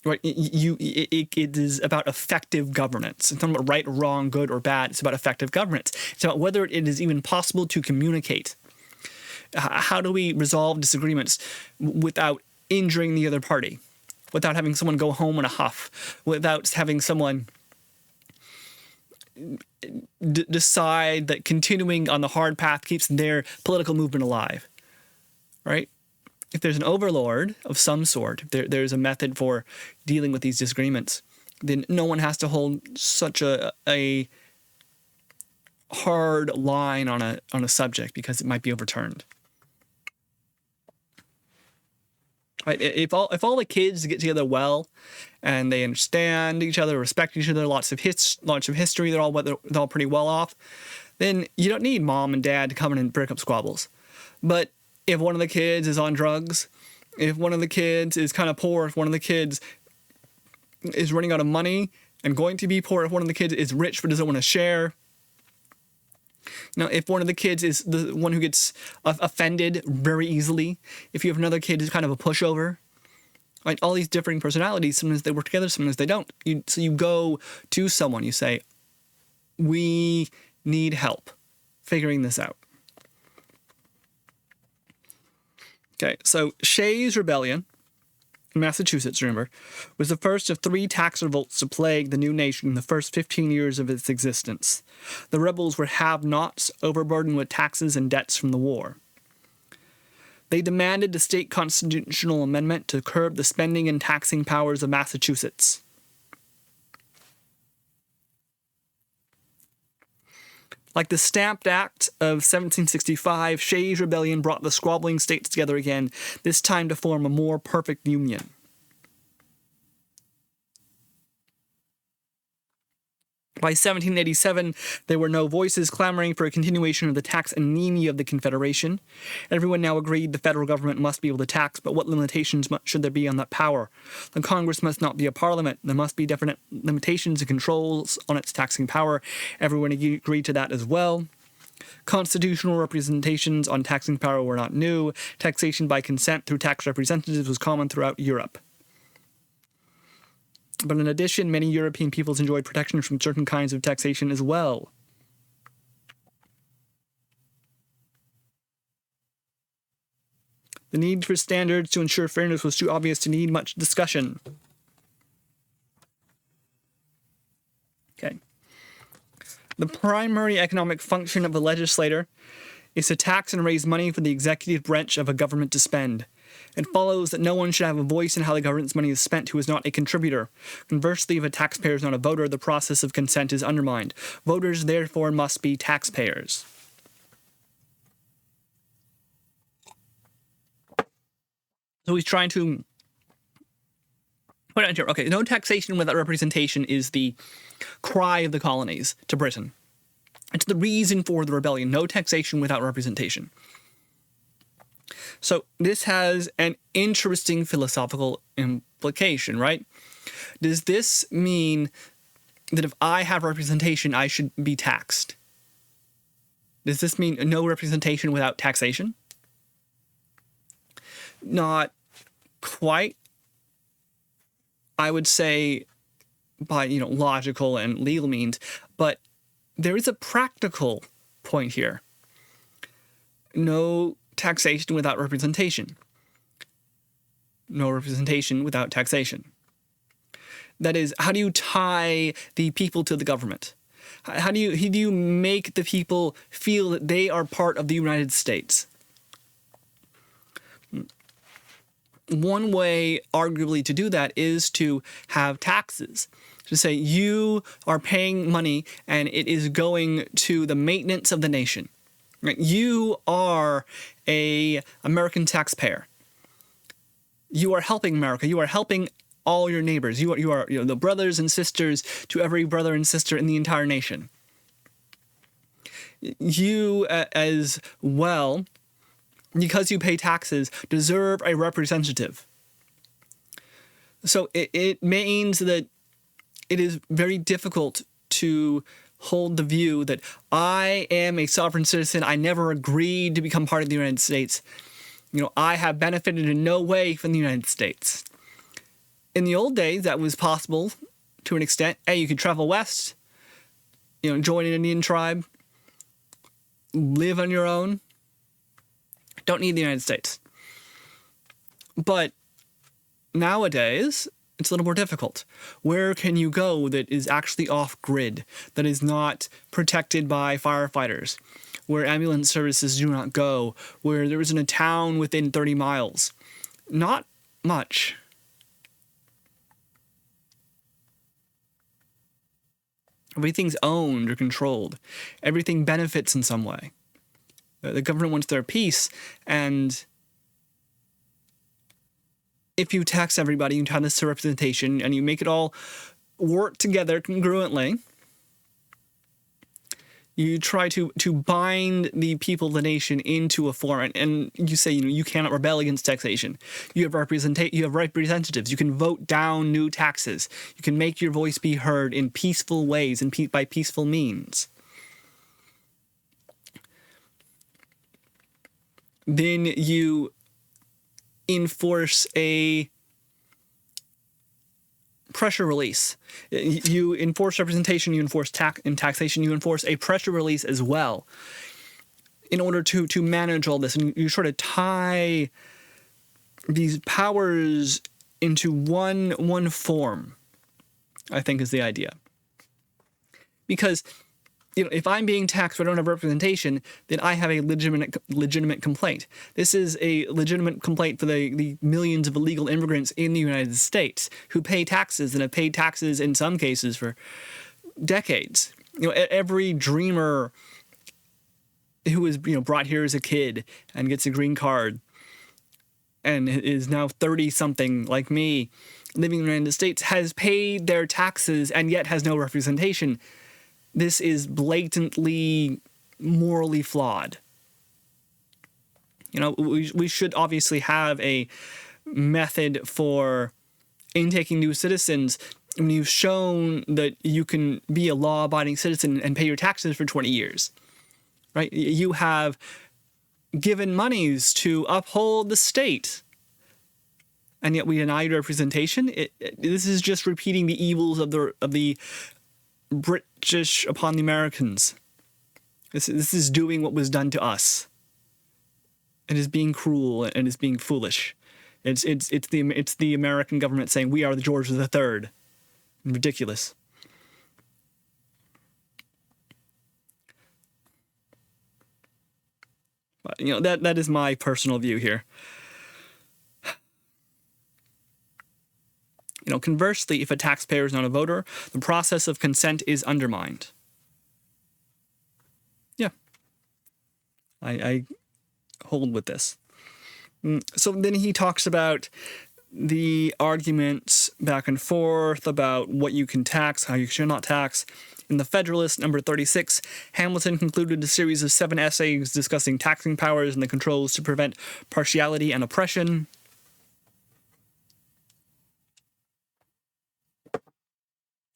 A: Right? It is about effective governance. It's not about right or wrong, good or bad. It's about effective governance. It's about whether it is even possible to communicate. How do we resolve disagreements without injuring the other party? Without having someone go home in a huff? Without having someone decide that continuing on the hard path keeps their political movement alive? Right? If there's an overlord of some sort, if there's a method for dealing with these disagreements, then no one has to hold such a hard line on a subject because it might be overturned. Right? If all the kids get together well, and they understand each other, respect each other, lots of history, they're all pretty well off, then you don't need mom and dad to come in and break up squabbles. But if one of the kids is on drugs, if one of the kids is kind of poor, if one of the kids is running out of money and going to be poor, if one of the kids is rich but doesn't want to share, if one of the kids is the one who gets offended very easily, if you have another kid who's kind of a pushover, right? All these differing personalities, sometimes they work together, sometimes they don't. So you go to someone, you say, we need help figuring this out. Okay, so Shays' Rebellion in Massachusetts, remember, was the first of 3 tax revolts to plague the new nation in the first 15 years of its existence. The rebels were have-nots, overburdened with taxes and debts from the war. They demanded a state constitutional amendment to curb the spending and taxing powers of Massachusetts. Like the Stamped Act of 1765, Shays' Rebellion brought the squabbling states together again, this time to form a more perfect union. By 1787, there were no voices clamoring for a continuation of the tax anemia of the Confederation. Everyone now agreed the federal government must be able to tax, but what limitations should there be on that power? The Congress must not be a parliament. There must be definite limitations and controls on its taxing power. Everyone agreed to that as well. Constitutional representations on taxing power were not new. Taxation by consent through tax representatives was common throughout Europe. But in addition, many European peoples enjoyed protection from certain kinds of taxation as well. The need for standards to ensure fairness was too obvious to need much discussion. Okay. The primary economic function of a legislator is to tax and raise money for the executive branch of a government to spend. It follows that no one should have a voice in how the government's money is spent who is not a contributor. Conversely, if a taxpayer is not a voter, the process of consent is undermined. Voters, therefore, must be taxpayers. So he's trying to put it here. Okay, no taxation without representation is the cry of the colonies to Britain. It's the reason for the rebellion. No taxation without representation. So this has an interesting philosophical implication, right? Does this mean that if I have representation, I should be taxed? Does this mean no representation without taxation? Not quite, I would say, by logical and legal means, but there is a practical point here. No taxation without representation. No representation without taxation. That is, how do you tie the people to the government? How do you make the people feel that they are part of the United States? One way, arguably, to do that is to have taxes. To say you are paying money and it is going to the maintenance of the nation. Right? You are an American taxpayer. You are helping America. You are helping all your neighbors. You are the brothers and sisters to every brother and sister in the entire nation. You as well, because you pay taxes, deserve a representative. So it means that it is very difficult to hold the view that I am a sovereign citizen. I never agreed to become part of the United States. I have benefited in no way from the United States. In the old days, that was possible to an extent. Hey, you could travel west, join an Indian tribe, live on your own. Don't need the United States. But nowadays, it's a little more difficult. Where can you go that is actually off-grid, that is not protected by firefighters, where ambulance services do not go, where there isn't a town within 30 miles? Not much. Everything's owned or controlled. Everything benefits in some way. The government wants their peace, and if you tax everybody, you have this representation, and you make it all work together congruently, you try to bind the people of the nation into a form, and you say you cannot rebel against taxation. You have representatives. You can vote down new taxes. You can make your voice be heard in peaceful ways and by peaceful means. Then you enforce a pressure release. You enforce representation, you enforce taxation, you enforce a pressure release as well in order to manage all this. And you sort of tie these powers into one form, I think is the idea. Because if I'm being taxed but I don't have representation, then I have a legitimate complaint. This is a legitimate complaint for the millions of illegal immigrants in the United States who pay taxes and have paid taxes in some cases for decades. Every dreamer who was brought here as a kid and gets a green card and is now 30-something like me living in the United States has paid their taxes and yet has no representation. This is blatantly morally flawed. We should obviously have a method for intaking new citizens when you've shown that you can be a law-abiding citizen and pay your taxes for 20 years, right? You have given monies to uphold the state, and yet we deny your representation. This is just repeating the evils of the British upon the Americans. This is doing what was done to us. It is being cruel and it's being foolish. It's the American government saying we are the George III. Ridiculous. But that is my personal view here. Conversely, if a taxpayer is not a voter, the process of consent is undermined. Yeah. I hold with this. So then he talks about the arguments back and forth about what you can tax, how you should not tax. In the Federalist, number 36, Hamilton concluded a series of 7 essays discussing taxing powers and the controls to prevent partiality and oppression.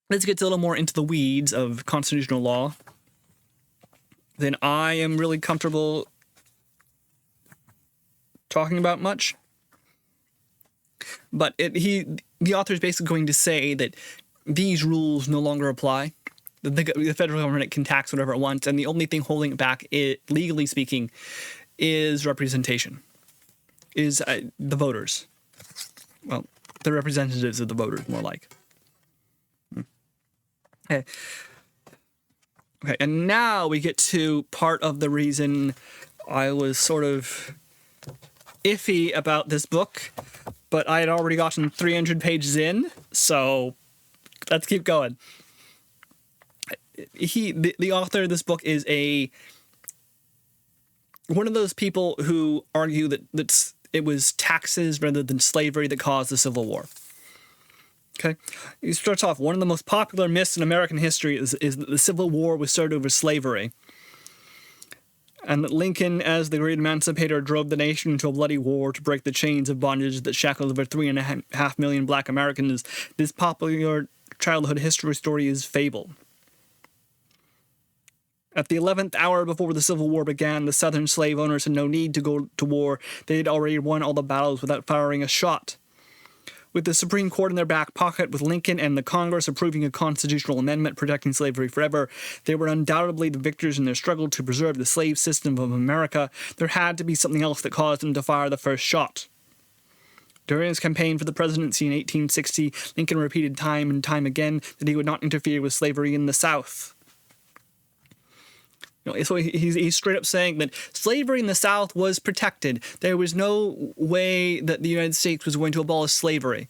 A: Let's get a little more into the weeds of constitutional law than I am really comfortable talking about much. But the author is basically going to say that these rules no longer apply. The federal government can tax whatever it wants, and the only thing holding it back, legally speaking, is representation, is the voters. Well, the representatives of the voters, more like. Okay. Okay, and now we get to part of the reason I was sort of iffy about this book, but I had already gotten 300 pages in, so let's keep going. The author of this book is one of those people who argue that it was taxes rather than slavery that caused the Civil War. Okay, he starts off, one of the most popular myths in American history is that the Civil War was started over slavery, and that Lincoln, as the great emancipator, drove the nation into a bloody war to break the chains of bondage that shackled over 3.5 million black Americans. This popular childhood history story is fable. At the 11th hour before the Civil War began, the Southern slave owners had no need to go to war. They had already won all the battles without firing a shot. With the Supreme Court in their back pocket, with Lincoln and the Congress approving a constitutional amendment protecting slavery forever, they were undoubtedly the victors in their struggle to preserve the slave system of America. There had to be something else that caused them to fire the first shot. During his campaign for the presidency in 1860, Lincoln repeated time and time again that he would not interfere with slavery in the South. So he's straight up saying that slavery in the South was protected. There was no way that the United States was going to abolish slavery.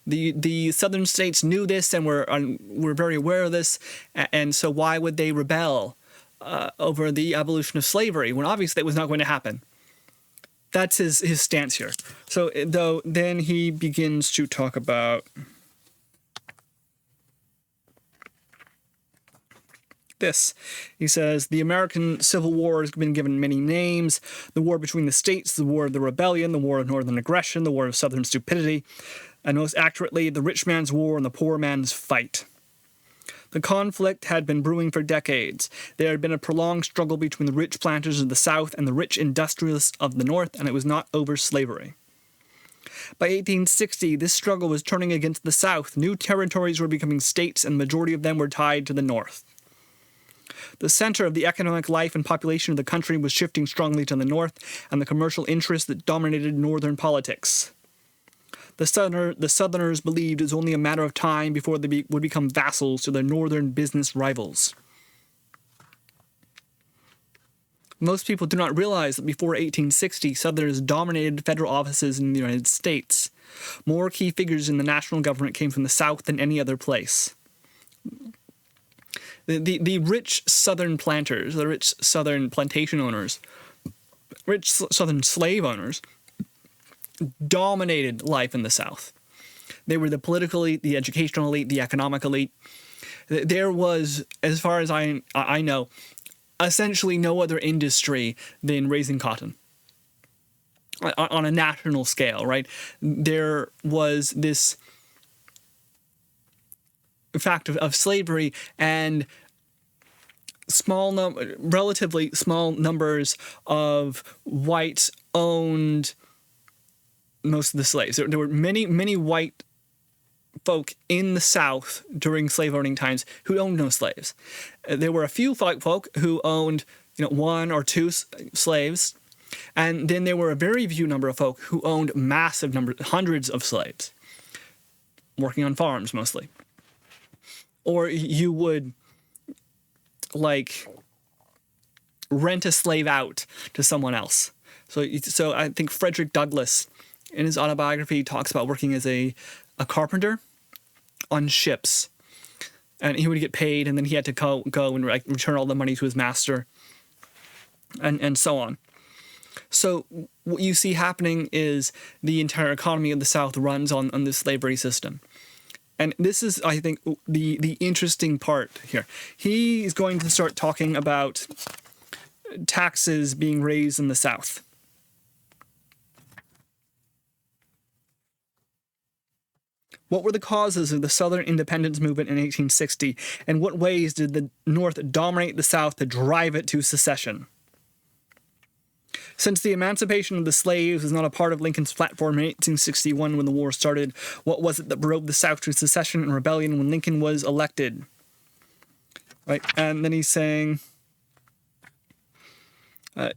A: The Southern states knew this and were very aware of this, and so why would they rebel over the abolition of slavery when obviously that was not going to happen? That's his stance here. So then he begins to talk about this. He says, the American Civil War has been given many names: the war between the states, the war of the rebellion, the war of northern aggression, the war of southern stupidity, and most accurately, the rich man's war and the poor man's fight. The conflict had been brewing for decades. There had been a prolonged struggle between the rich planters of the South and the rich industrialists of the North, and it was not over slavery. By 1860, this struggle was turning against the South. New territories were becoming states, and the majority of them were tied to the North. The center of the economic life and population of the country was shifting strongly to the north, and the commercial interests that dominated northern politics. The Southerners believed it was only a matter of time before they would become vassals to their northern business rivals. Most people do not realize that before 1860, Southerners dominated federal offices in the United States. More key figures in the national government came from the South than any other place. The rich Southern planters, the rich Southern plantation owners, rich Southern slave owners, dominated life in the South. They were the political elite, the educational elite, the economic elite. There was, as far as I know, essentially no other industry than raising cotton on a national scale, right? There was this fact of slavery and relatively small numbers of white-owned most of the slaves. There were many white folk in the South during slave owning times who owned no slaves. There were a few white folk who owned, one or two slaves, and then there were a very few number of folk who owned massive numbers, hundreds of slaves, working on farms mostly. Or you would rent a slave out to someone else. So I think Frederick Douglass, in his autobiography, talks about working as a carpenter on ships, and he would get paid, and then he had to go and return all the money to his master, and so on. So what you see happening is the entire economy of the South runs on this slavery system. And this is, I think, the interesting part here. He's going to start talking about taxes being raised in the South. What were the causes of the Southern independence movement in 1860, and what ways did the North dominate the South to drive it to secession? Since the emancipation of the slaves was not a part of Lincoln's platform in 1861 when the war started, what was it that drove the South to secession and rebellion when Lincoln was elected? Right, and then he's saying, then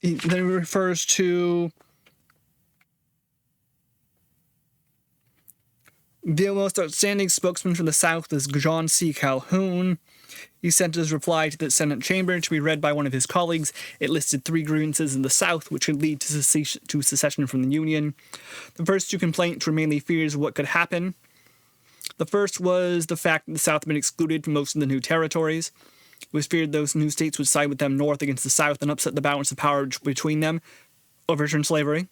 A: he refers to the most outstanding spokesman for the South is John C. Calhoun. He sent his reply to the Senate chamber to be read by one of his colleagues. It listed 3 grievances in the South which could lead to secession from the Union. The first 2 complaints were mainly fears of what could happen. The first was the fact that the South had been excluded from most of the new territories. It was feared those new states would side with them North against the South and upset the balance of power between them, overturn slavery.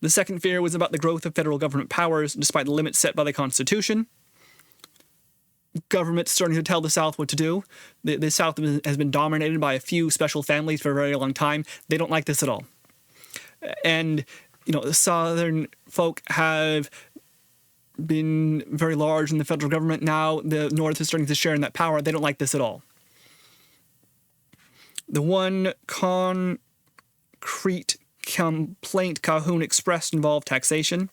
A: The second fear was about the growth of federal government powers, despite the limits set by the Constitution. Government starting to tell the South what to do. The South has been dominated by a few special families for a very long time. They don't like this at all. And, the Southern folk have been very large in the federal government. Now the North is starting to share in that power. They don't like this at all. The one concrete complaint Calhoun expressed involved taxation.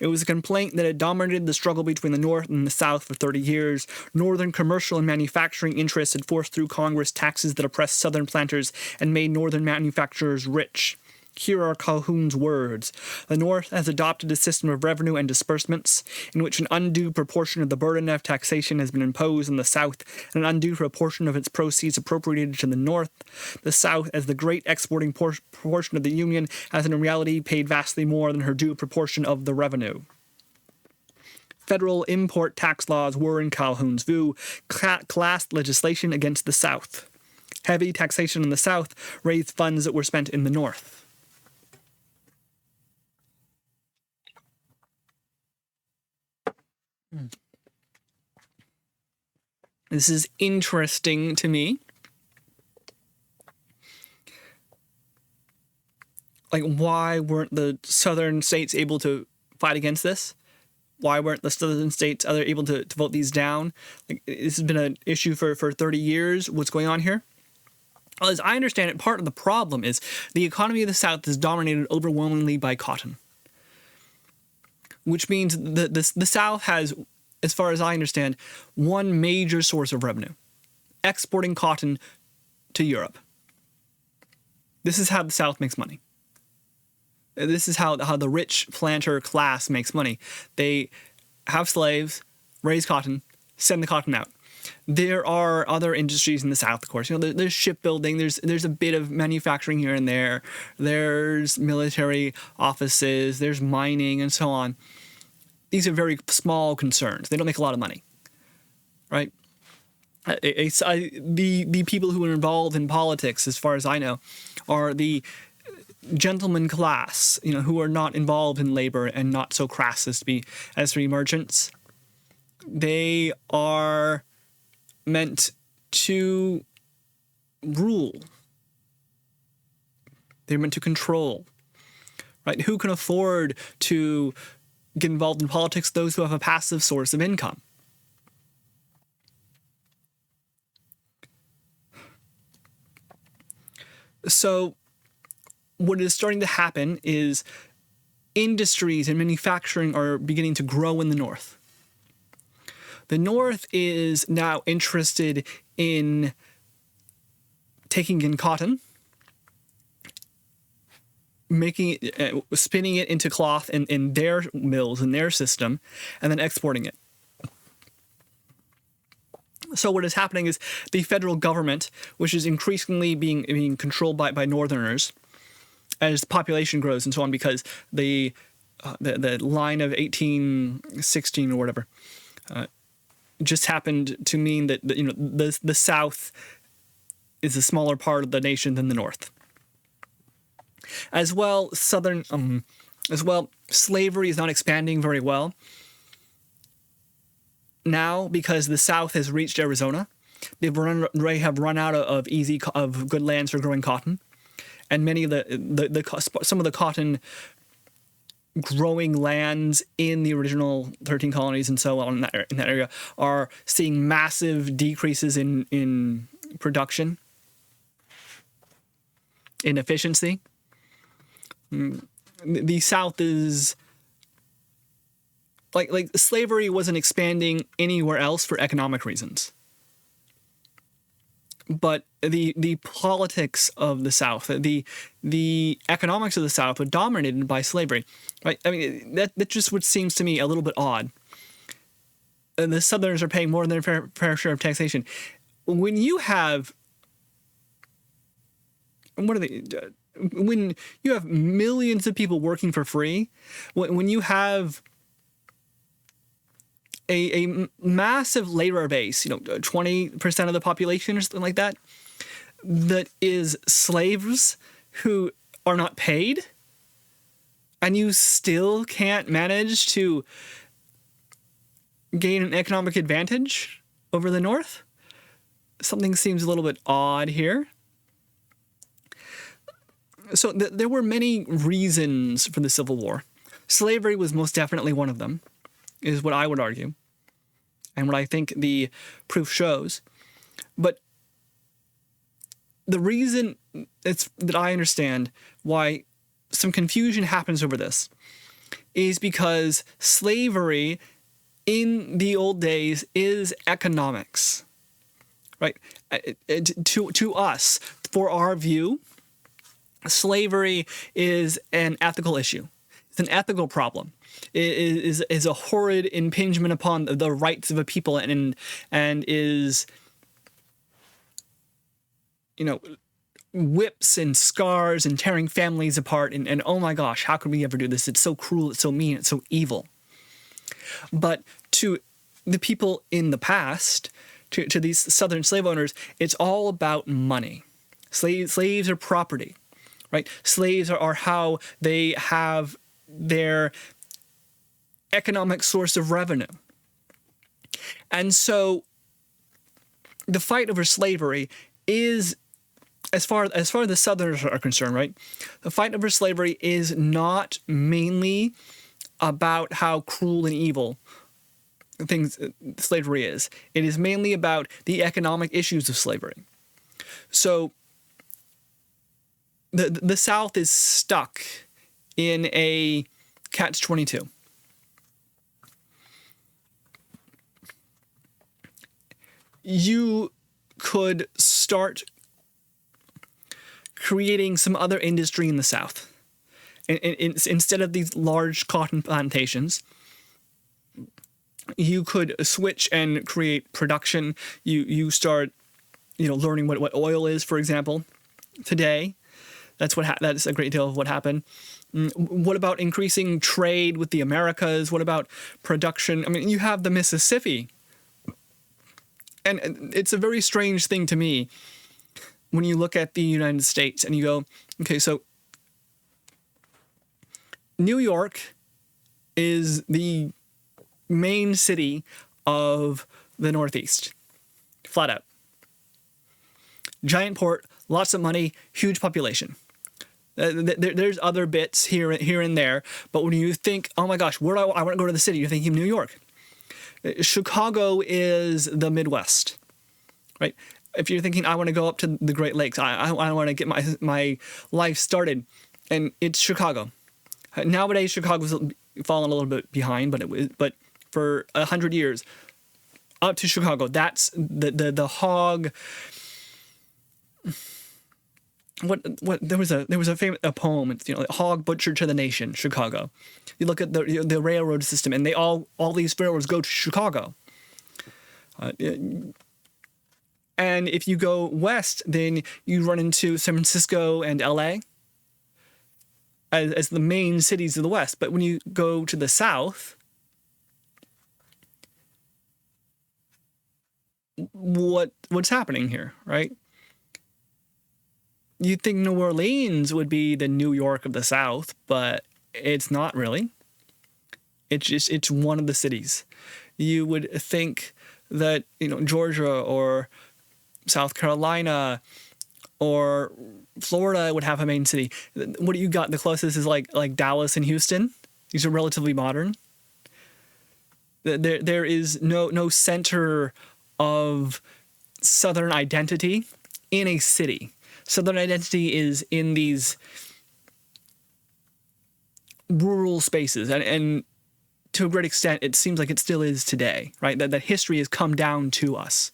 A: It was a complaint that had dominated the struggle between the North and the South for 30 years. Northern commercial and manufacturing interests had forced through Congress taxes that oppressed Southern planters and made Northern manufacturers rich. Here are Calhoun's words. The North has adopted a system of revenue and disbursements in which an undue proportion of the burden of taxation has been imposed on the South and an undue proportion of its proceeds appropriated to the North. The South, as the great exporting portion of the Union, has in reality paid vastly more than her due proportion of the revenue. Federal import tax laws were, in Calhoun's view, class legislation against the South. Heavy taxation in the South raised funds that were spent in the North. This is interesting to me. Why weren't the southern states able to fight against this? Why weren't the southern states able to vote these down? This has been an issue for 30 years. What's going on here? Well, as I understand it, part of the problem is the economy of the South is dominated overwhelmingly by cotton, which means the South has, as far as I understand, one major source of revenue: exporting cotton to Europe. This is how the South makes money. This is how the rich planter class makes money. They have slaves, raise cotton, send the cotton out. There are other industries in the South, of course. There's shipbuilding. There's a bit of manufacturing here and there. There's military offices. There's mining and so on. These are very small concerns. They don't make a lot of money, right? The people who are involved in politics, as far as I know, are the gentleman class, who are not involved in labor and not so crass as to be merchants. They are meant to rule. They're meant to control, right? Who can afford to get involved in politics? Those who have a passive source of income. So what is starting to happen is industries and manufacturing are beginning to grow in the North. The North is now interested in taking in cotton, making it, spinning it into cloth in their mills, in their system, and then exporting it. So what is happening is the federal government, which is increasingly being controlled by Northerners as the population grows and so on, because the line of 1816 or whatever just happened to mean that the South is a smaller part of the nation than the North. As well, slavery is not expanding very well now because the South has reached Arizona. They have run out of good lands for growing cotton, and many of some of the cotton growing lands in the original 13 colonies and so on in that area are seeing massive decreases in production, in efficiency. The South is like slavery wasn't expanding anywhere else for economic reasons. But the politics of the South, the economics of the South were dominated by slavery, right? I mean, that just what seems to me a little bit odd. And the Southerners are paying more than their fair share of taxation. When you have, when you have millions of people working for free, when you have a massive labor base, 20% of the population or something like that, that is slaves who are not paid, and you still can't manage to gain an economic advantage over the North, something seems a little bit odd here. So there were many reasons for the Civil War. Slavery was most definitely one of them, is what I would argue, and what I think the proof shows. But the reason that I understand why some confusion happens over this is because slavery in the old days is economics, right? To us, for our view, slavery is an ethical issue. It's an ethical problem. It is a horrid impingement upon the rights of a people, and is, whips and scars and tearing families apart, and oh my gosh, how could we ever do this? It's so cruel, it's so mean, it's so evil. But to the people in the past, to these Southern slave owners, it's all about money. Slaves are property, right? Slaves are how they have their economic source of revenue. And so the fight over slavery is, as far as the Southerners are concerned, right? The fight over slavery is not mainly about how cruel and evil slavery is. It is mainly about the economic issues of slavery. So the South is stuck in a catch-22. You could start creating some other industry in the South. Instead of these large cotton plantations, you could switch and create production. You start, learning what oil is, for example, today. That's a great deal of what happened. What about increasing trade with the Americas? What about production? I mean, you have the Mississippi. And it's a very strange thing to me when you look at the United States and you go, okay, so New York is the main city of the Northeast, flat out. Giant port, lots of money, huge population. There's other bits here and there, but when you think, oh my gosh, where do I want to go to the city, you're thinking New York. Chicago is the Midwest, right? If you're thinking, I want to go up to the Great Lakes, I want to get my life started, and it's Chicago. Nowadays, Chicago's fallen a little bit behind, but for 100 years, up to Chicago, that's the hog. What there was a famous poem. It's, hog butchered to the nation, Chicago. You look at the railroad system, and all these railroads go to Chicago. And if you go west, then you run into San Francisco and LA as the main cities of the West. But when you go to the South, what's happening here, right? You'd think New Orleans would be the New York of the South, but it's not really. It's one of the cities. You would think that, Georgia or South Carolina or Florida would have a main city. What do you got? The closest is like Dallas and Houston. These are relatively modern. There is no center of Southern identity in a city. Southern identity is in these rural spaces, and to a great extent, it seems like it still is today, right? That history has come down to us.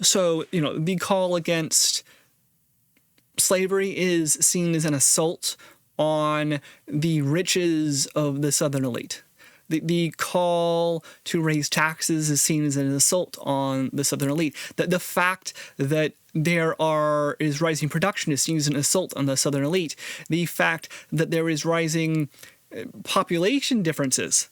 A: So, the call against slavery is seen as an assault on the riches of the Southern elite. The call to raise taxes is seen as an assault on the Southern elite. The fact that there is rising production is seen as an assault on the Southern elite. The fact that there is rising population differences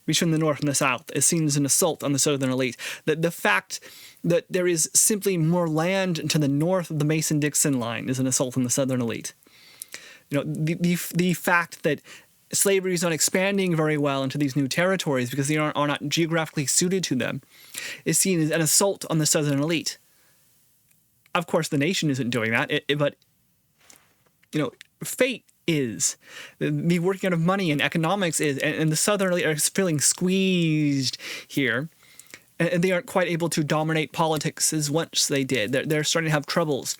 A: between the North and the South is seen as an assault on the Southern elite. The fact that there is simply more land to the north of the Mason-Dixon line is an assault on the Southern elite. The fact that slavery is not expanding very well into these new territories because they are not geographically suited to them is seen as an assault on the Southern elite. Of course, the nation isn't doing that, but fate is. The working out of money and economics is, and the Southern elite are feeling squeezed here, and they aren't quite able to dominate politics as once they did. They're starting to have troubles.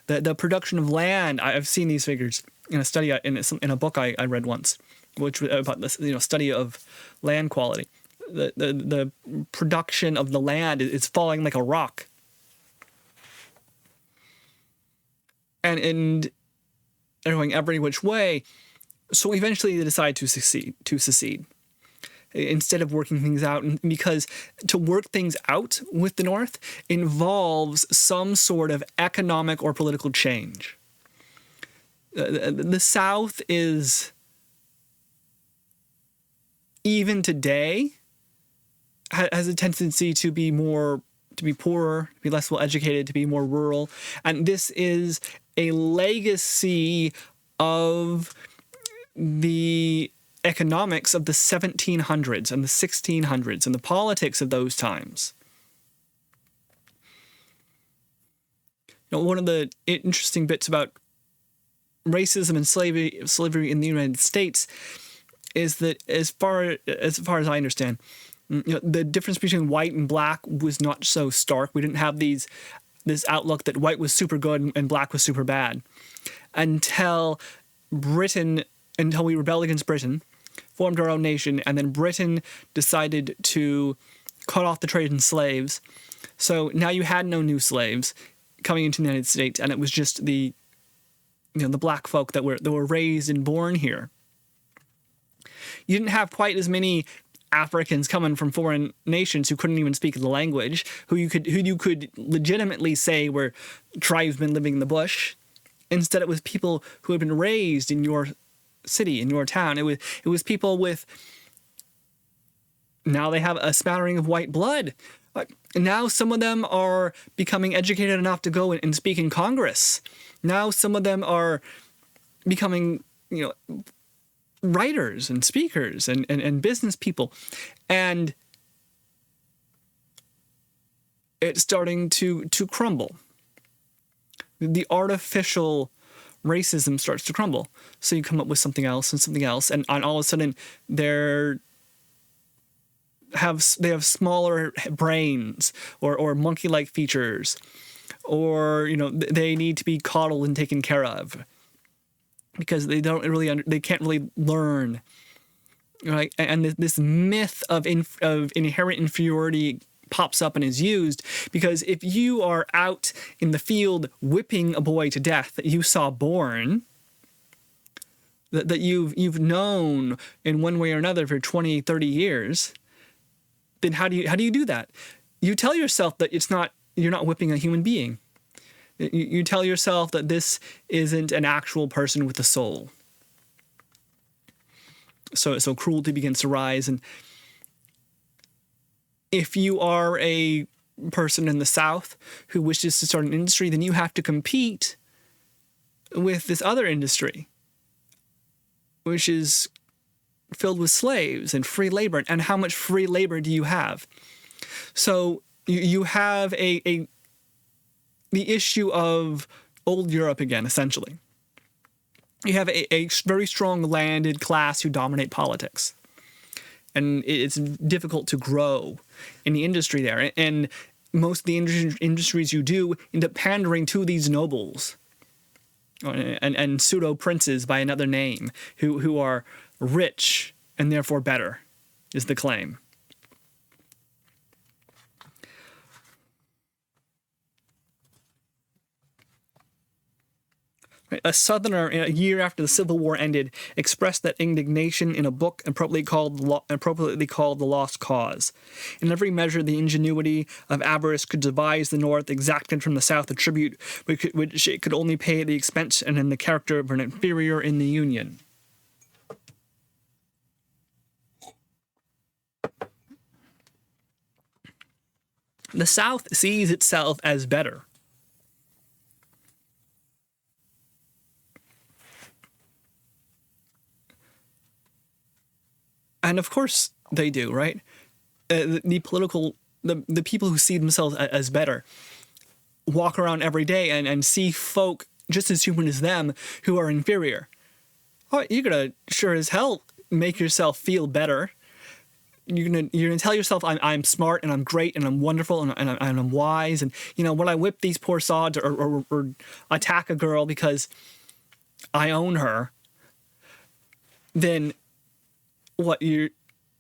A: The production of land, I've seen these figures in a study in a book I read once, which was about this study of land quality. The production of the land is falling like a rock, and they're going every which way. So eventually they decide to secede instead of working things out, because to work things out with the North involves some sort of economic or political change. The South is, even today, has a tendency to be poorer, to be less well educated, to be more rural, and this is a legacy of the economics of the 1700s and the 1600s and the politics of those times. One of the interesting bits about racism and slavery in the United States is that, as far as I understand, the difference between white and black was not so stark. We didn't have this outlook that white was super good and black was super bad until we rebelled against Britain, formed our own nation, and then Britain decided to cut off the trade in slaves. So now you had no new slaves coming into the United States, and it was just the black folk that were raised and born here. You didn't have quite as many Africans coming from foreign nations who couldn't even speak the language, who you could legitimately say were tribesmen living in the bush. Instead, it was people who had been raised in your city, in your town. It was people with, now they have a smattering of white blood. And now some of them are becoming educated enough to go and speak in Congress. Now some of them are becoming, writers and speakers and business people. And it's starting to crumble. The artificial racism starts to crumble. So you come up with something else, and all of a sudden they have smaller brains or monkey-like features, or they need to be coddled and taken care of because they can't really learn, right? And this myth of inherent inferiority pops up and is used, because if you are out in the field whipping a boy to death that you saw born, that you've known in one way or another for 20, 30 years, then how do you do that? You tell yourself that you're not whipping a human being. You tell yourself that this isn't an actual person with a soul. So cruelty begins to rise, and if you are a person in the South who wishes to start an industry, then you have to compete with this other industry, which is filled with slaves and free labor. And how much free labor do you have? So you have the issue of old Europe again, essentially. you have a very strong landed class who dominate politics. And it's difficult to grow in the industry there. And most of the industries you do end up pandering to these nobles and pseudo-princes by another name who are rich and therefore better, is the claim. A Southerner, a year after the Civil War ended, expressed that indignation in a book appropriately called The Lost Cause. In every measure, the ingenuity of avarice could devise the North exacted from the South a tribute which it could only pay at the expense and in the character of an inferior in the Union. The South sees itself as better. And of course they do, right? The people who see themselves as better walk around every day and see folk just as human as them who are inferior. Oh, you're gonna sure as hell make yourself feel better. You're gonna tell yourself I'm smart and I'm great and I'm wonderful and I'm wise, and when I whip these poor sods or attack a girl because I own her, then what, you're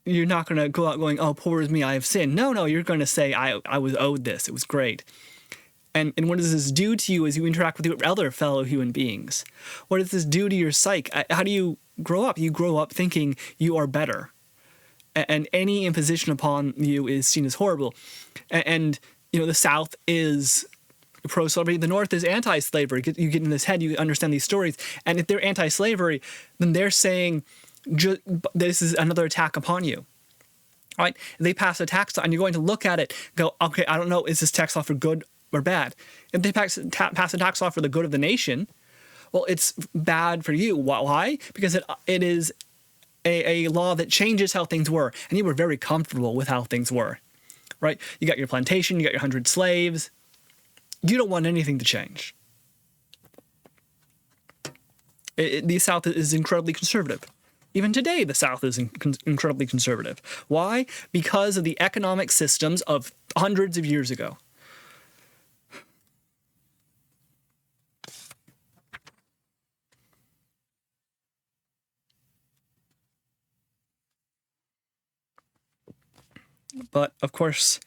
A: not going to go out going, oh, poor is me, I have sinned. No, you're going to say, I was owed this. It was great. And what does this do to you as you interact with your other fellow human beings? What does this do to your psyche? How do you grow up? You grow up thinking you are better. And any imposition upon you is seen as horrible. And the South is pro-slavery. The North is anti-slavery. You get in this head, you understand these stories. And if they're anti-slavery, then they're saying, this is another attack upon you, right? They pass a tax law, and you're going to look at it, go, okay, I don't know, is this tax law for good or bad? If they pass a tax law for the good of the nation, well, it's bad for you. Why? Because it is a law that changes how things were, and you were very comfortable with how things were, right? You got your plantation, you got your 100 slaves. You don't want anything to change. The South is incredibly conservative. Even today, the South is incredibly conservative. Why? Because of the economic systems of hundreds of years ago. But, of course,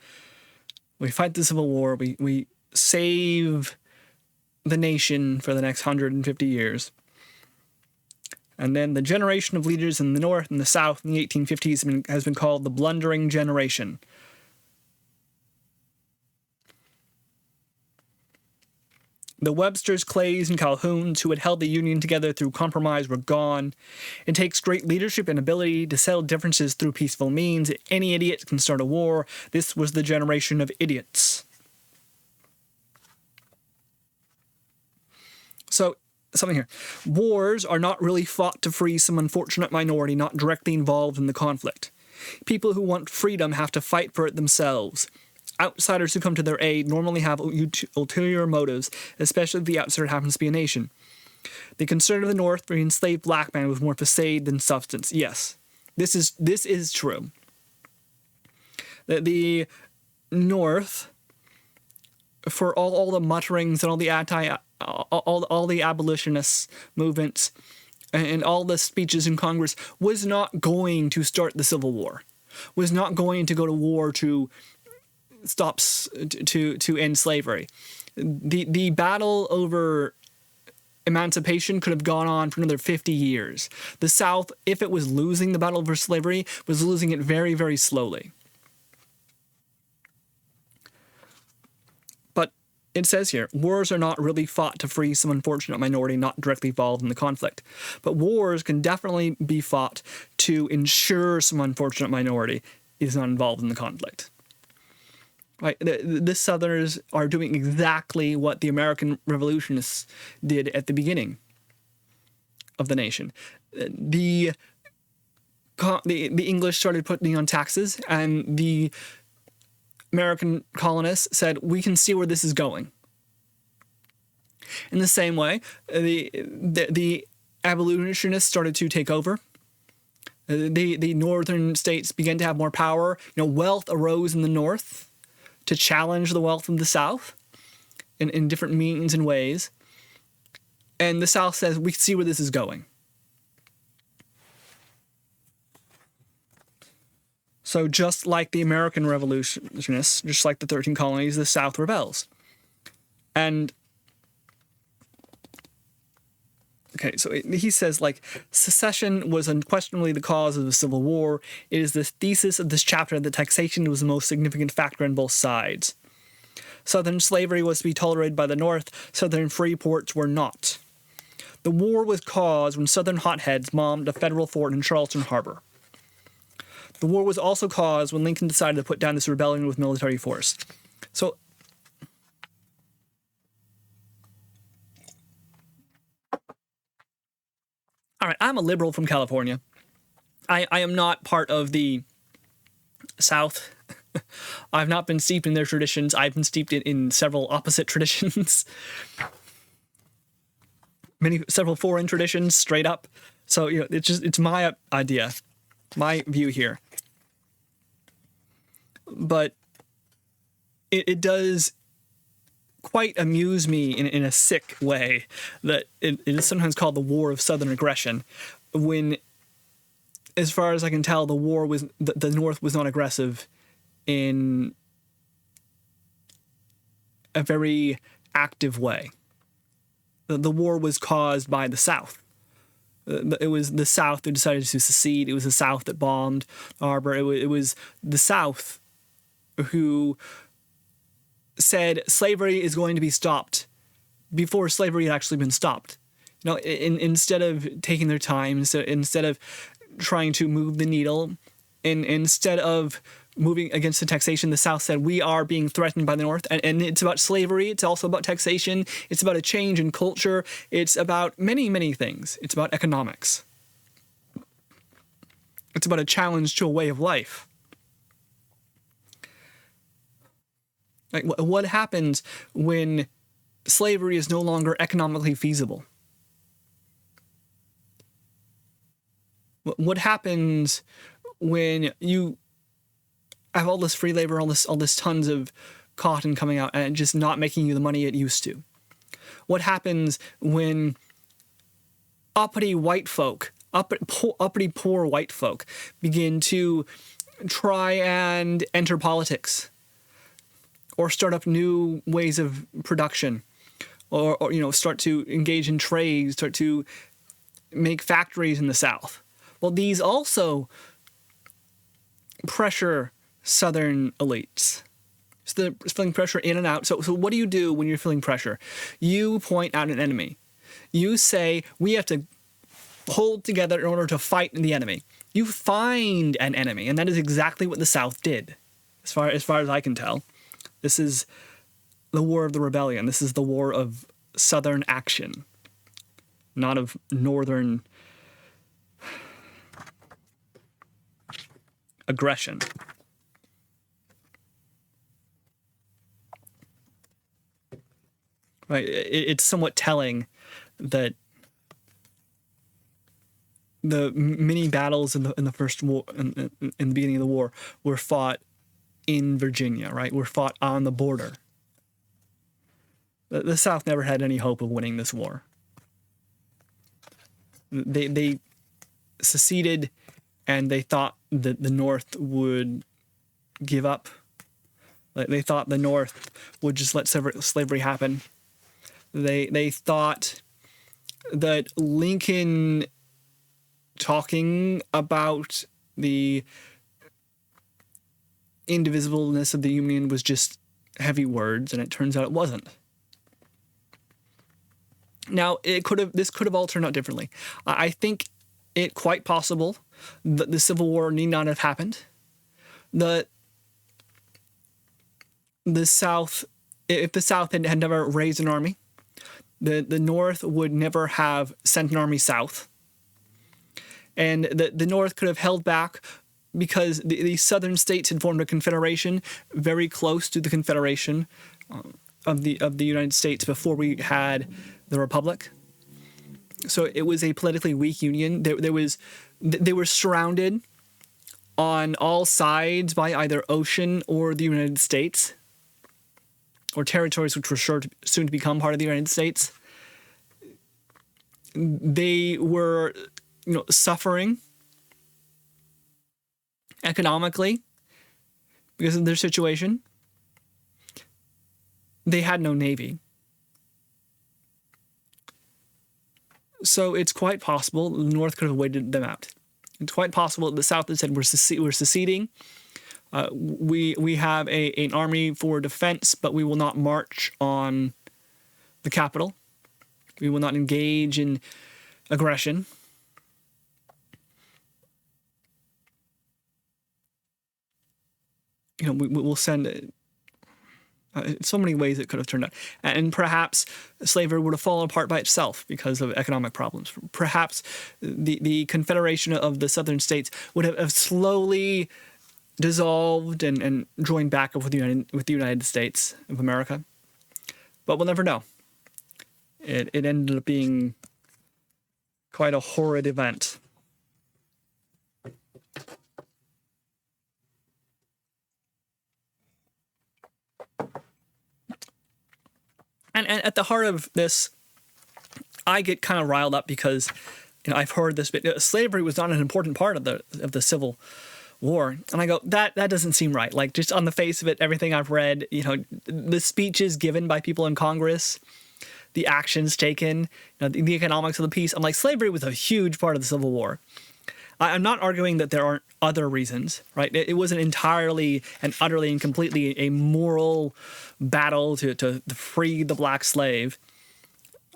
A: we fight the Civil War. We save the nation for the next 150 years. And then the generation of leaders in the North and the South in the 1850s has been called the blundering generation. The Websters, Clays, and Calhouns, who had held the Union together through compromise, were gone. It takes great leadership and ability to settle differences through peaceful means. Any idiot can start a war. This was the generation of idiots. So, something here. Wars are not really fought to free some unfortunate minority not directly involved in the conflict. People who want freedom have to fight for it themselves. Outsiders who come to their aid normally have ulterior motives, especially if the outsider happens to be a nation. The concern of the North for the enslaved black man was more facade than substance. Yes, this is true. The North, for all the mutterings and all the all the abolitionist movements and all the speeches in Congress, was not going to start the Civil War, was not going to go to war to stop to end slavery. The battle over emancipation could have gone on for another 50 years. The South, if it was losing the battle over slavery, was losing it very, very slowly. But it says here, wars are not really fought to free some unfortunate minority not directly involved in the conflict. But wars can definitely be fought to ensure some unfortunate minority is not involved in the conflict. Right, the Southerners are doing exactly what the American revolutionists did at the beginning of the nation. The English started putting on taxes, and the American colonists said, we can see where this is going. In the same way, the abolitionists started to take over. The northern states began to have more power. Wealth arose in the north to challenge the wealth of the south in different means and ways. And the south says, we see where this is going. So just like the American revolutionists, just like the 13 colonies, the South rebels. And okay, so he says, secession was unquestionably the cause of the Civil War. It is the thesis of this chapter that taxation was the most significant factor on both sides. Southern slavery was to be tolerated by the North. Southern free ports were not. The war was caused when Southern hotheads bombed a federal fort in Charleston Harbor. The war was also caused when Lincoln decided to put down this rebellion with military force. So, all right, I'm a liberal from California. I am not part of the South. I've not been steeped in their traditions. I've been steeped in several opposite traditions. Several foreign traditions, straight up. So, it's my idea, my view here. But it does quite amuse me in a sick way that it is sometimes called the War of Southern Aggression, when, as far as I can tell, the North was not aggressive in a very active way. The war was caused by the South. It was the South who decided to secede. It was the South that bombed the harbor. It was the South who said slavery is going to be stopped before slavery had actually been stopped. Instead of taking their time, instead of trying to move the needle, and instead of moving against the taxation, the South said, we are being threatened by the North. And it's about slavery. It's also about taxation. It's about a change in culture. It's about many, many things. It's about economics. It's about a challenge to a way of life. What happens when slavery is no longer economically feasible? What happens when you have all this free labor, all this tons of cotton coming out and just not making you the money it used to? What happens when uppity poor white folk begin to try and enter politics, or start up new ways of production, or start to engage in trade, start to make factories in the South? Well, these also pressure Southern elites. So they're feeling pressure in and out. So what do you do when you're feeling pressure? You point out an enemy. You say, we have to hold together in order to fight the enemy. You find an enemy, and that is exactly what the South did, as far as I can tell. This is the War of the Rebellion. This is the war of Southern action, not of Northern aggression. Right? It's somewhat telling that the many battles in the first war, in the beginning of the war, were fought in Virginia, right? Were fought on the border. The South never had any hope of winning this war. They seceded, and they thought that the North would give up. They thought the North would just let slavery happen. They thought that Lincoln talking about the indivisibleness of the Union was just heavy words, and it turns out it wasn't. Now, this could have all turned out differently. I think it quite possible that the Civil War need not have happened. That the South, if the South had never raised an army, the North would never have sent an army south. And the North could have held back because the southern states had formed a confederation very close to the Confederation of the United States before we had the Republic. So it was a politically weak union. They were surrounded on all sides by either ocean or the United States, or territories which were soon to become part of the United States. They were, suffering economically because of their situation. They had no navy. So it's quite possible the North could have waited them out. It's quite possible that the South had said, we're seceding. We have an army for defense, but we will not march on the capital. We will not engage in aggression. We will send so many ways it could have turned out. And perhaps slavery would have fallen apart by itself because of economic problems. Perhaps the Confederation of the Southern States would have slowly dissolved and joined back up with the United States of America. But we'll never know. It ended up being quite a horrid event. And at the heart of this, I get kind of riled up because I've heard this bit. Slavery was not an important part of the Civil War, and I go, that doesn't seem right. Like, just on the face of it, everything I've read, the speeches given by people in Congress, the actions taken, the economics of the peace. I'm like, slavery was a huge part of the Civil War. I'm not arguing that there aren't other reasons, right? It wasn't entirely and utterly and completely a moral battle to free the black slave,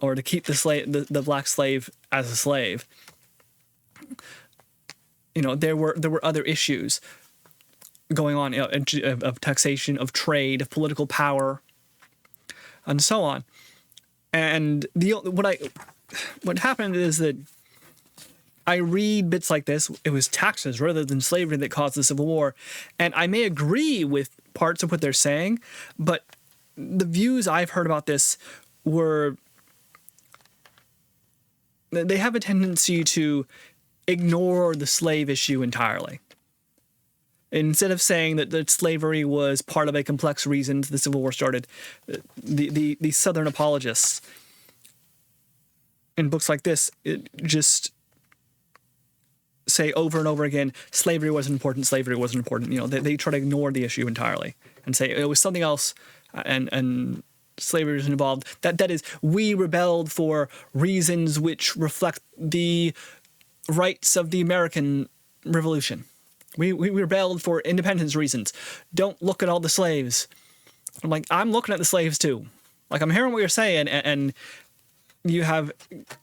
A: or to keep the black slave as a slave. There were other issues going on, of taxation, of trade, of political power, and so on. And what happened is that I read bits like this. It was taxes rather than slavery that caused the Civil War. And I may agree with parts of what they're saying, but the views I've heard about this they have a tendency to ignore the slave issue entirely. Instead of saying that slavery was part of a complex reason the Civil War started, the Southern apologists in books like this just say over and over again, slavery wasn't important, slavery wasn't important. They try to ignore the issue entirely and say it was something else, and slavery was involved. That is, we rebelled for reasons which reflect the rights of the American Revolution. We rebelled for independence reasons. Don't look at all the slaves. I'm like, I'm looking at the slaves too. Like, I'm hearing what you're saying, and you have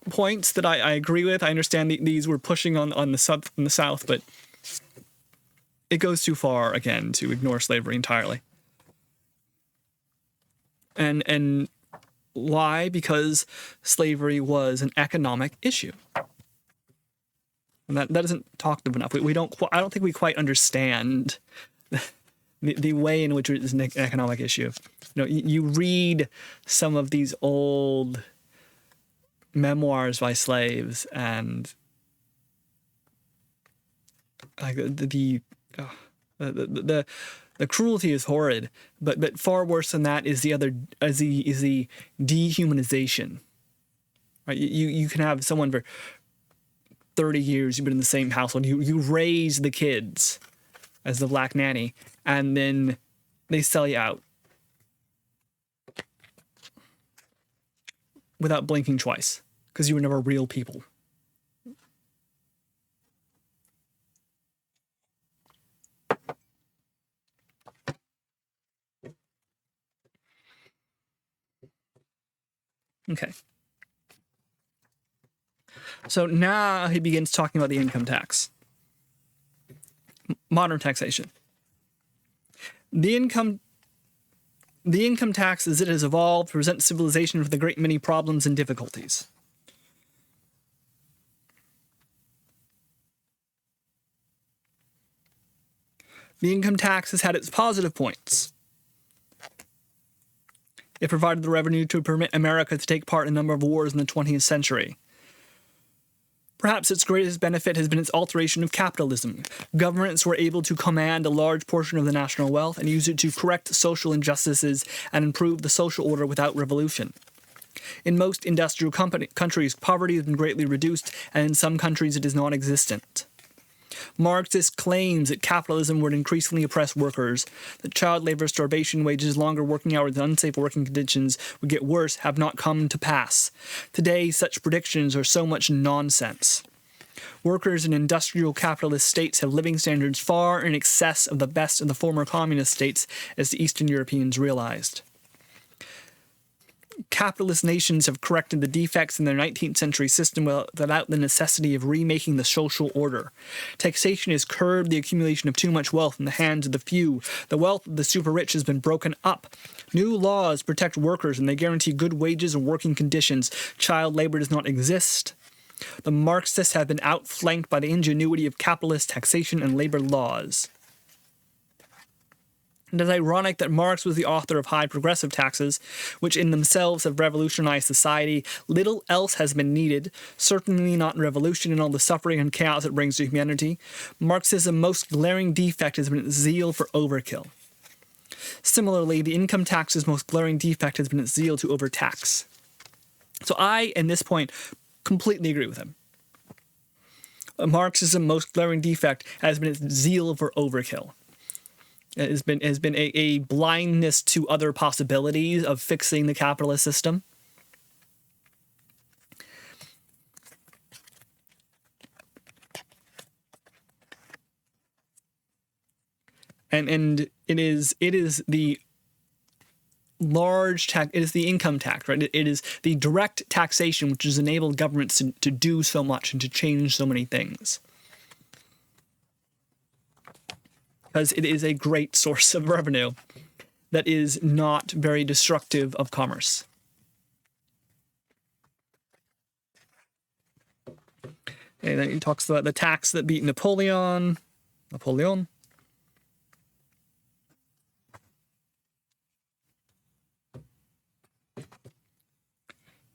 A: points that I agree with. I understand these were pushing on the South, but it goes too far, again, to ignore slavery entirely. And why? Because slavery was an economic issue. And that isn't talked of enough. I don't think we quite understand the way in which it is an economic issue. You read some of these old memoirs by slaves, and like the cruelty is horrid, but far worse than that is the dehumanization. Right? You can have someone for 30 years, you've been in the same household, you raise the kids as the black nanny, and then they sell you out without blinking twice because you were never real people. Okay. So now he begins talking about the income tax. Modern taxation. The income tax, as it has evolved, presents civilization with a great many problems and difficulties. The income tax has had its positive points. It provided the revenue to permit America to take part in a number of wars in the 20th century. Perhaps its greatest benefit has been its alteration of capitalism. Governments were able to command a large portion of the national wealth and use it to correct social injustices and improve the social order without revolution. In most industrial countries, poverty has been greatly reduced, and in some countries it is non-existent. Marxist claims that capitalism would increasingly oppress workers, that child labor, starvation, wages, longer working hours, and unsafe working conditions would get worse have not come to pass. Today, such predictions are so much nonsense. Workers in industrial capitalist states have living standards far in excess of the best of the former communist states, as the Eastern Europeans realized. Capitalist nations have corrected the defects in their 19th century system without the necessity of remaking the social order. Taxation has curbed the accumulation of too much wealth in the hands of the few. The wealth of the super rich has been broken up. New laws protect workers and they guarantee good wages and working conditions. Child labor does not exist. The Marxists have been outflanked by the ingenuity of capitalist taxation and labor laws. It is ironic that Marx was the author of high progressive taxes, which in themselves have revolutionized society. Little else has been needed, certainly not revolution and all the suffering and chaos it brings to humanity. Marxism's most glaring defect has been its zeal for overkill. Similarly, the income tax's most glaring defect has been its zeal to overtax. So I, in this point, completely agree with him. Marxism's most glaring defect has been its zeal for overkill. It has been a blindness to other possibilities of fixing the capitalist system. And it is the large tax, it is the income tax, right? It is the direct taxation which has enabled governments to do so much and to change so many things. Because it is a great source of revenue that is not very destructive of commerce. And then he talks about the tax that beat Napoleon.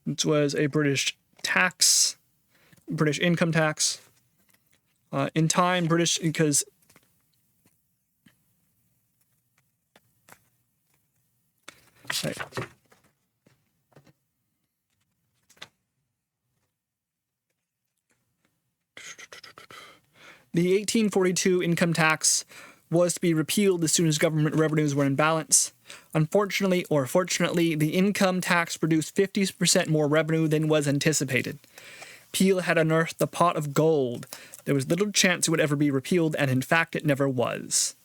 A: It was a British tax, British income tax. In time, British, because right. The 1842 income tax was to be repealed as soon as government revenues were in balance. Unfortunately, or fortunately, the income tax produced 50% more revenue than was anticipated. Peel had unearthed the pot of gold. There was little chance it would ever be repealed, and in fact it never was.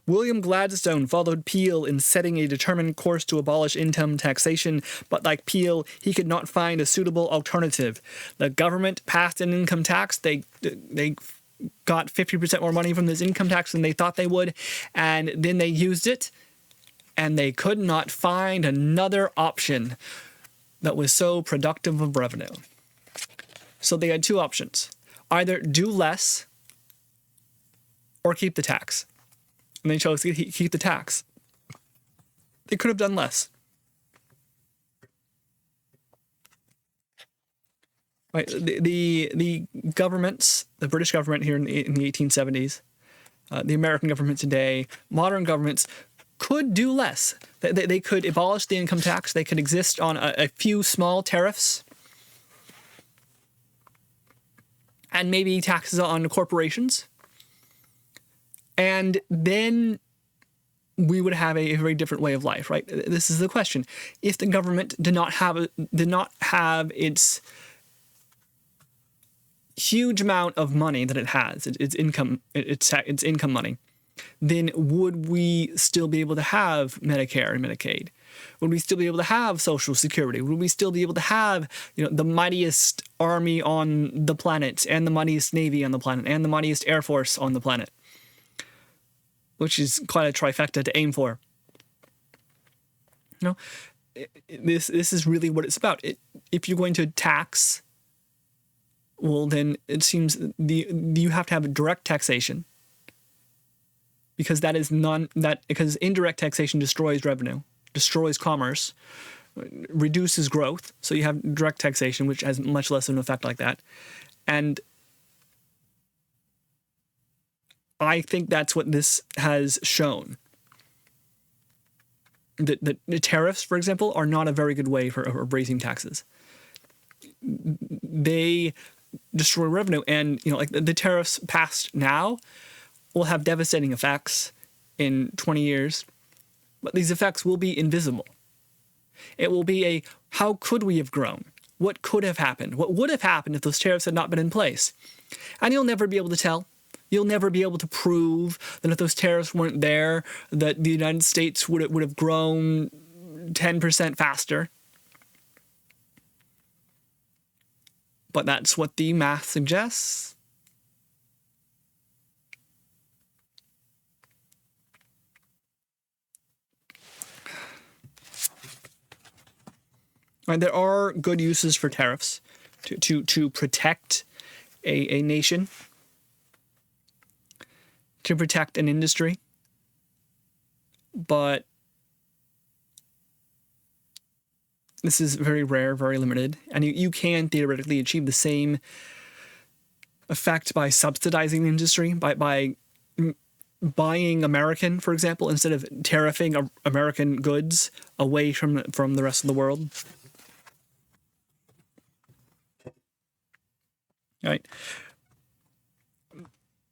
A: William Gladstone followed Peel in setting a determined course to abolish income taxation, but like Peel, he could not find a suitable alternative. The government passed an income tax. They got 50% more money from this income tax than they thought they would, and then they used it, and they could not find another option that was so productive of revenue. So they had two options. Either do less or keep the tax. And they chose to keep the tax. They could have done less. Right, the governments, the British government here in the 1870s, the American government today, modern governments could do less. They could abolish the income tax. They could exist on a few small tariffs and maybe taxes on corporations. And then we would have a very different way of life, right? This is the question. If the government did not have its huge amount of money that it has, its income money, then would we still be able to have Medicare and Medicaid? Would we still be able to have Social Security? Would we still be able to have, the mightiest army on the planet, and the mightiest navy on the planet, and the mightiest air force on the planet? Which is quite a trifecta to aim for. This is really what it's about. If you're going to tax, well, then it seems you have to have a direct taxation, because because indirect taxation destroys revenue, destroys commerce, reduces growth. So you have direct taxation, which has much less of an effect like that. And I think that's what this has shown. The tariffs, for example, are not a very good way for raising taxes. They destroy revenue, and like the tariffs passed now will have devastating effects in 20 years, but these effects will be invisible. It will be how could we have grown? What could have happened? What would have happened if those tariffs had not been in place? And you'll never be able to tell. You'll never be able to prove that if those tariffs weren't there, that the United States would have grown 10% faster. But that's what the math suggests. Right, there are good uses for tariffs to protect a nation, to protect an industry, but this is very rare, very limited, and you can theoretically achieve the same effect by subsidizing the industry, by buying American, for example, instead of tariffing American goods away from the rest of the world. Right.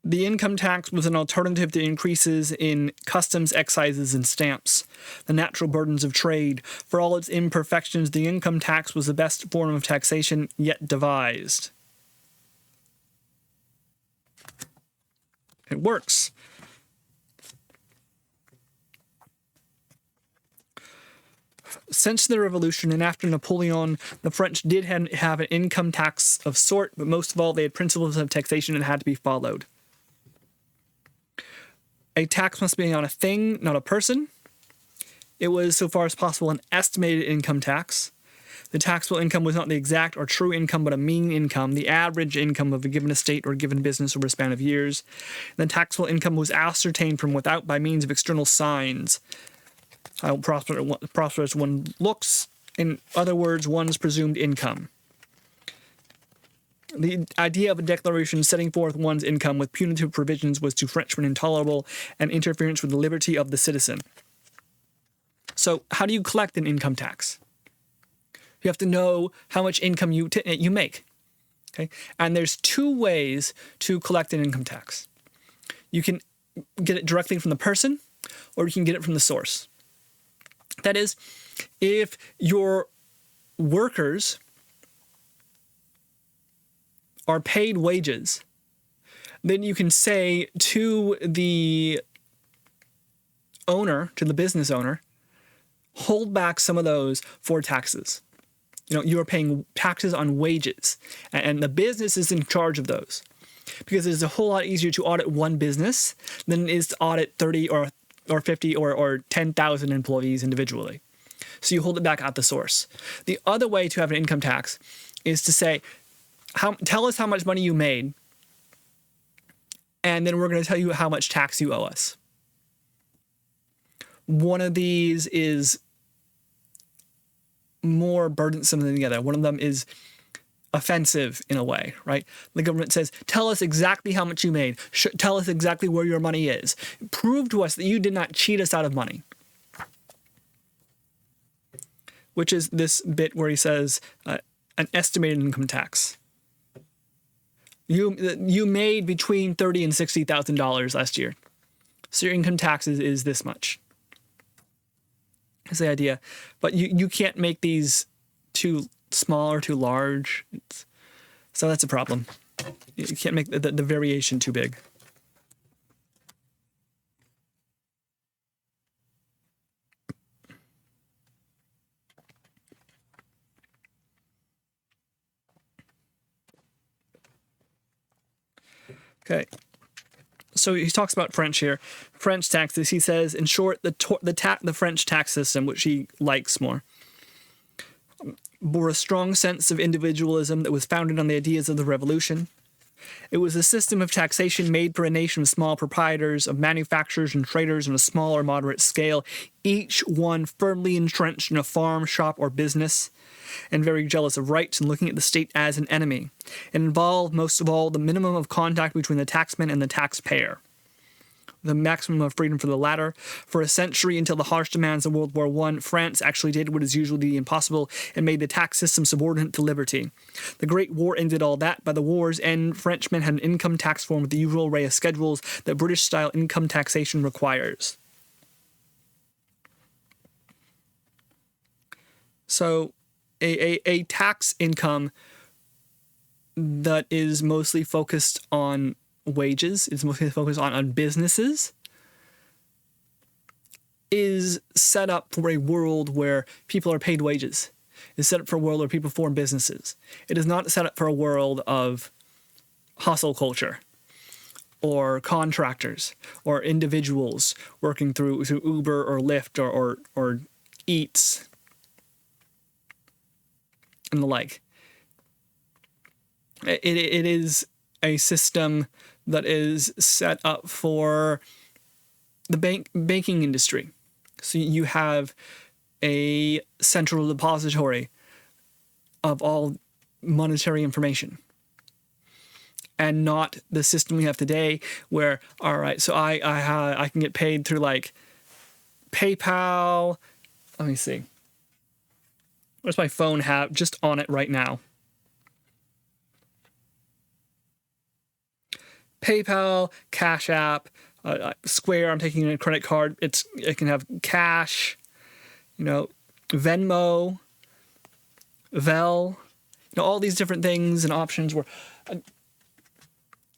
A: The income tax was an alternative to increases in customs, excises, and stamps, the natural burdens of trade. For all its imperfections, the income tax was the best form of taxation yet devised. It works. Since the Revolution and after Napoleon, the French did have an income tax of sort, but most of all, they had principles of taxation that had to be followed. A tax must be on a thing, not a person. It was, so far as possible, an estimated income tax. The taxable income was not the exact or true income, but a mean income, the average income of a given estate or given business over a span of years. The taxable income was ascertained from without by means of external signs. How prosperous one looks, in other words, one's presumed income. The idea of a declaration setting forth one's income with punitive provisions was to Frenchmen intolerable and interference with the liberty of the citizen. So how do you collect an income tax? You have to know how much income you make. Okay? And there's two ways to collect an income tax. You can get it directly from the person, or you can get it from the source. That is, if your workers are paid wages, then you can say to the owner, to the business owner, hold back some of those for taxes. You are paying taxes on wages, and the business is in charge of those, because it is a whole lot easier to audit one business than it is to audit 30 or 50 or 10,000 employees individually. So you hold it back at the source. The other way to have an income tax is to say, tell us how much money you made, and then we're going to tell you how much tax you owe us. One of these is more burdensome than the other. One of them is offensive in a way, right? The government says, tell us exactly how much you made. Tell us exactly where your money is. Prove to us that you did not cheat us out of money. Which is this bit where he says an estimated income tax. You made between $30,000 and $60,000 last year, so your income tax is this much. That's the idea, but you can't make these too small or too large, so that's a problem. You can't make the variation too big. Okay, so he talks about French here. French taxes, he says, in short, the French tax system, which he likes more, bore a strong sense of individualism that was founded on the ideas of the Revolution. It was a system of taxation made for a nation of small proprietors, of manufacturers and traders on a small or moderate scale, each one firmly entrenched in a farm, shop, or business, and very jealous of rights and looking at the state as an enemy. It involved, most of all, the minimum of contact between the taxman and the taxpayer, the maximum of freedom for the latter. For a century, until the harsh demands of World War I, France actually did what is usually impossible and made the tax system subordinate to liberty. The Great War ended all that. By the war's end, Frenchmen had an income tax form with the usual array of schedules that British-style income taxation requires. So, a tax income that is mostly focused on wages, it's mostly focused on businesses, is set up for a world where people are paid wages. It's set up for a world where people form businesses. It is not set up for a world of hustle culture or contractors or individuals working through Uber or Lyft or Eats and the like. It is a system that is set up for the banking industry. So you have a central depository of all monetary information, and not the system we have today where, all right, so I can get paid through like PayPal. Let me see. What's my phone have just on it right now? PayPal, Cash App, Square. I'm taking a credit card. It can have cash, Venmo, Vel, all these different things and options where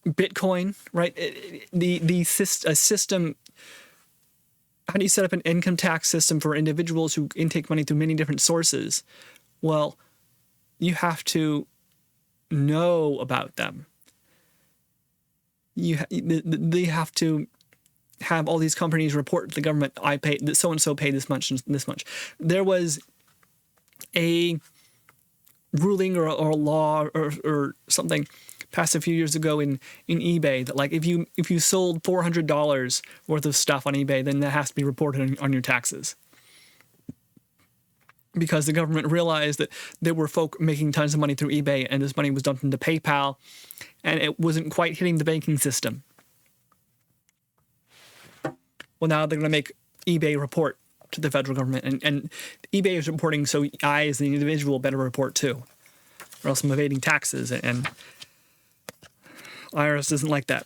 A: Bitcoin, right? A system. How do you set up an income tax system for individuals who intake money through many different sources? Well, you have to know about them. They have to have all these companies report to the government, I paid, that so-and-so paid this much and this much. There was a ruling or a law or something passed a few years ago in eBay that, like, if you sold $400 worth of stuff on eBay, then that has to be reported on your taxes. Because the government realized that there were folk making tons of money through eBay, and this money was dumped into PayPal, and it wasn't quite hitting the banking system. Well, now they're going to make eBay report to the federal government, and eBay is reporting, so I, as the individual, better report too, or else I'm evading taxes, and IRS doesn't like that.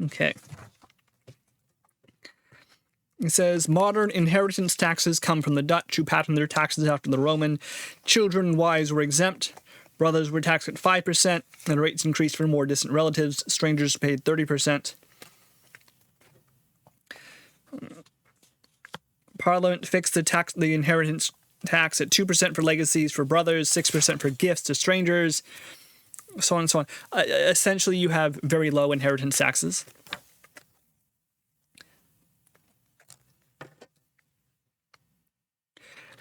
A: Okay. It says, modern inheritance taxes come from the Dutch, who patterned their taxes after the Roman. Children and wives were exempt. Brothers were taxed at 5%, and rates increased for more distant relatives. Strangers paid 30%. Parliament fixed the inheritance tax at 2% for legacies for brothers, 6% for gifts to strangers, so on and so on. Essentially, you have very low inheritance taxes.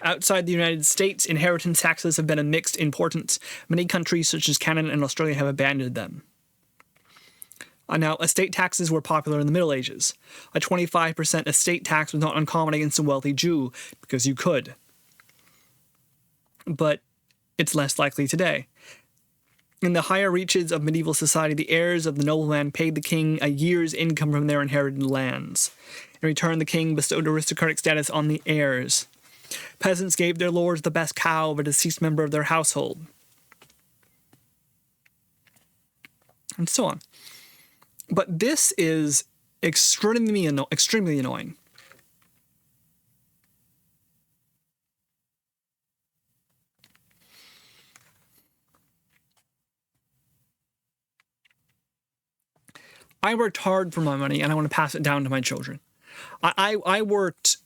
A: Outside the United States, inheritance taxes have been of mixed importance. Many countries, such as Canada and Australia, have abandoned them. Now, estate taxes were popular in the Middle Ages. A 25% estate tax was not uncommon against a wealthy Jew, because you could. But it's less likely today. In the higher reaches of medieval society, the heirs of the nobleman paid the king a year's income from their inherited lands. In return, the king bestowed aristocratic status on the heirs. Peasants gave their lords the best cow of a deceased member of their household. And so on. But this is extremely annoying. I worked hard for my money, and I want to pass it down to my children. I worked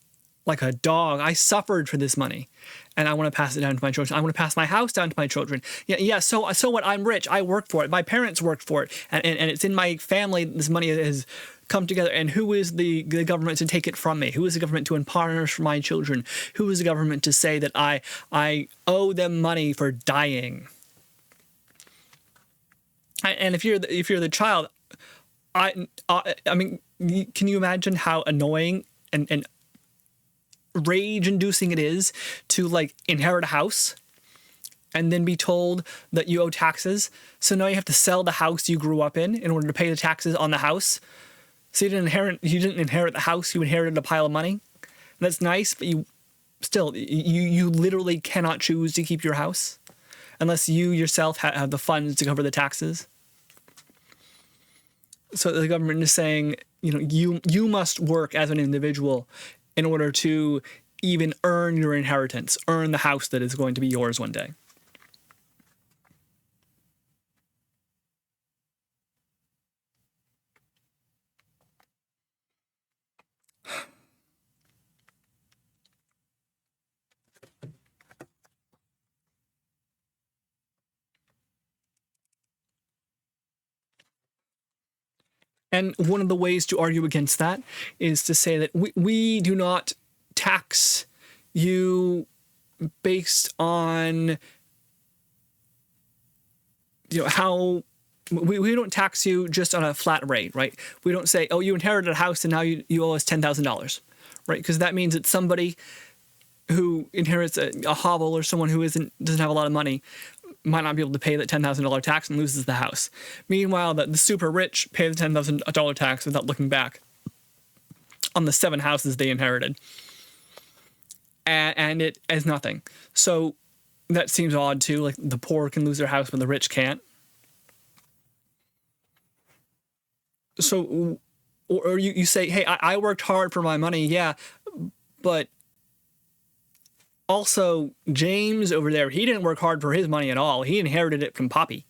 A: like a dog. I suffered for this money, and I want to pass it down to my children. I want to pass my house down to my children. Yeah. So what? I'm rich. I worked for it. My parents worked for it, and it's in my family. This money has come together. And who is the government to take it from me? Who is the government to impoverish my children? Who is the government to say that I owe them money for dying? And if you're the child, I mean, can you imagine how annoying and rage-inducing it is to like inherit a house and then be told that you owe taxes? So now you have to sell the house you grew up in order to pay the taxes on the house. So you didn't inherit the house, you inherited a pile of money. And that's nice, but you literally cannot choose to keep your house unless you yourself have the funds to cover the taxes. So the government is saying, you must work as an individual in order to even earn your inheritance, earn the house that is going to be yours one day. And one of the ways to argue against that is to say that we do not tax you based on how we don't tax you just on a flat rate, right? We don't say, oh, you inherited a house and now you owe us $10,000, right? Because that means it's somebody who inherits a hovel or someone who doesn't have a lot of money might not be able to pay that $10,000 tax and loses the house. Meanwhile, the super rich pay the $10,000 tax without looking back on the 7 houses they inherited. And it as nothing. So that seems odd too. Like the poor can lose their house, but the rich can't. So, or you say, hey, I worked hard for my money, yeah, but also James over there, he didn't work hard for his money at all. He inherited it from Poppy.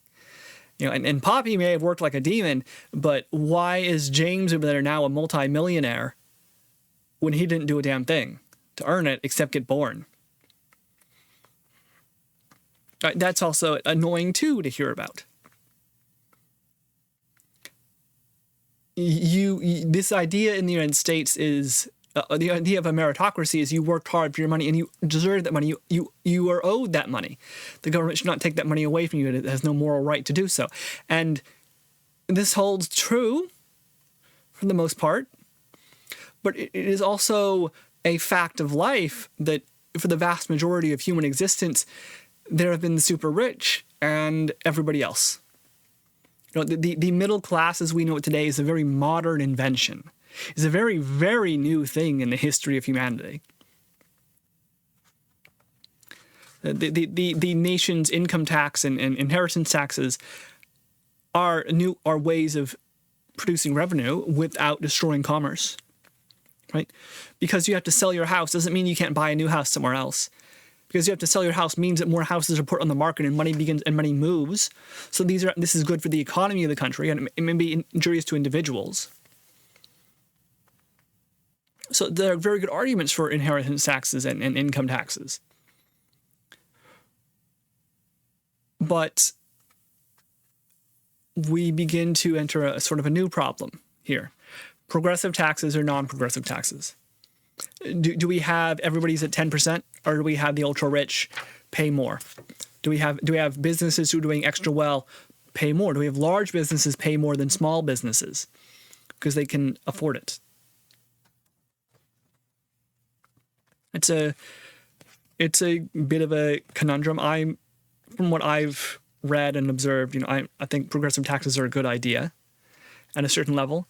A: And Poppy may have worked like a demon, but why is James over there now a multi-millionaire when he didn't do a damn thing to earn it except get born? That's also annoying too to hear about. This idea in the United States is the idea of a meritocracy is you worked hard for your money and you deserve that money. You are owed that money. The government should not take that money away from you. It has no moral right to do so. And this holds true for the most part, but it is also a fact of life that for the vast majority of human existence, there have been the super rich and everybody else. The middle class as we know it today is a very modern invention. It's a very, very new thing in the history of humanity. The nation's income tax and inheritance taxes are ways of producing revenue without destroying commerce, right? Because you have to sell your house doesn't mean you can't buy a new house somewhere else. Because you have to sell your house means that more houses are put on the market and money moves. So this is good for the economy of the country, and it may be injurious to individuals. So there are very good arguments for inheritance taxes and income taxes. But we begin to enter a sort of a new problem here. Progressive taxes or non-progressive taxes. Do we have everybody's at 10%, or do we have the ultra rich pay more? Do we have businesses who are doing extra well pay more? Do we have large businesses pay more than small businesses because they can afford it? It's a bit of a conundrum. From what I've read and observed, I think progressive taxes are a good idea at a certain level.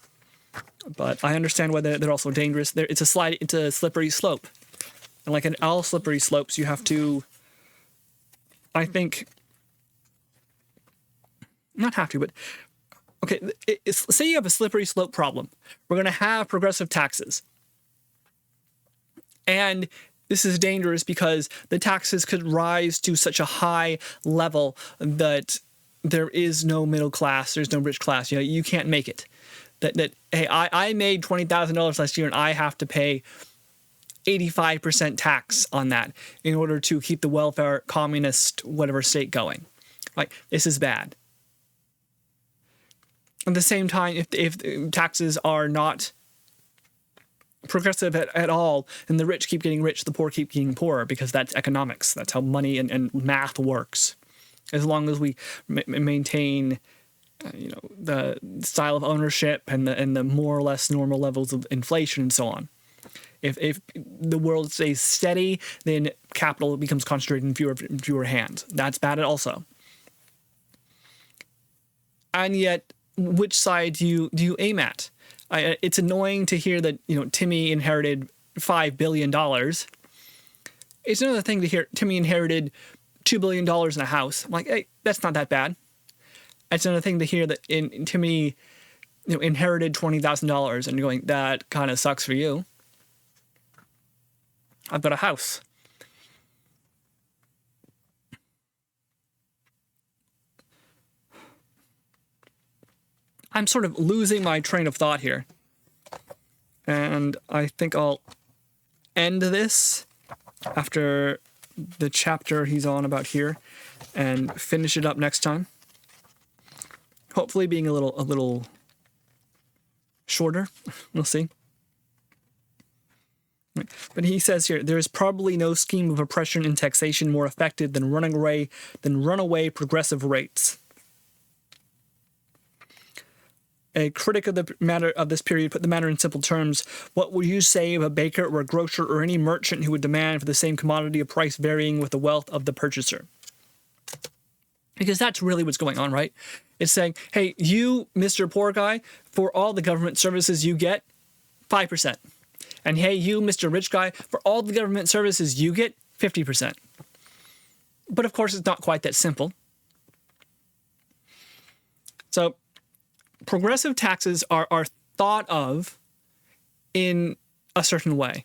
A: But I understand why they're also dangerous. It's a slippery slope. And like in all slippery slopes, you have to, I think, not have to, but, okay, say you have a slippery slope problem. We're going to have progressive taxes. And this is dangerous because the taxes could rise to such a high level that there is no middle class, there's no rich class. You can't make it. That hey, I made $20,000 last year and I have to pay 85% tax on that in order to keep the welfare communist whatever state going. Like, this is bad. At the same time, if taxes are not progressive at all, and the rich keep getting rich, the poor keep getting poorer, because that's economics. That's how money and math works. As long as we maintain, the style of ownership and the more or less normal levels of inflation and so on. If the world stays steady, then capital becomes concentrated in fewer hands. That's bad also. And yet, which side do you aim at? It's annoying to hear that Timmy inherited $5 billion. It's another thing to hear Timmy inherited $2 billion in a house. I'm like, hey, that's not that bad. It's another thing to hear that Timmy inherited $20,000, and you're going, that kind of sucks for you. I've got a house. I'm sort of losing my train of thought here. And I think I'll end this after the chapter he's on about here and finish it up next time. Hopefully being a little shorter. We'll see. But he says here, there is probably no scheme of oppression and taxation more effective than runaway progressive rates. A critic of the matter of this period put the matter in simple terms: what would you say of a baker or a grocer or any merchant who would demand for the same commodity a price varying with the wealth of the purchaser? Because that's really what's going on, right? It's saying, hey, you, Mr. Poor Guy, for all the government services you get, 5%. And hey, you, Mr. Rich Guy, for all the government services you get, 50%. But of course, it's not quite that simple. So progressive taxes are thought of in a certain way.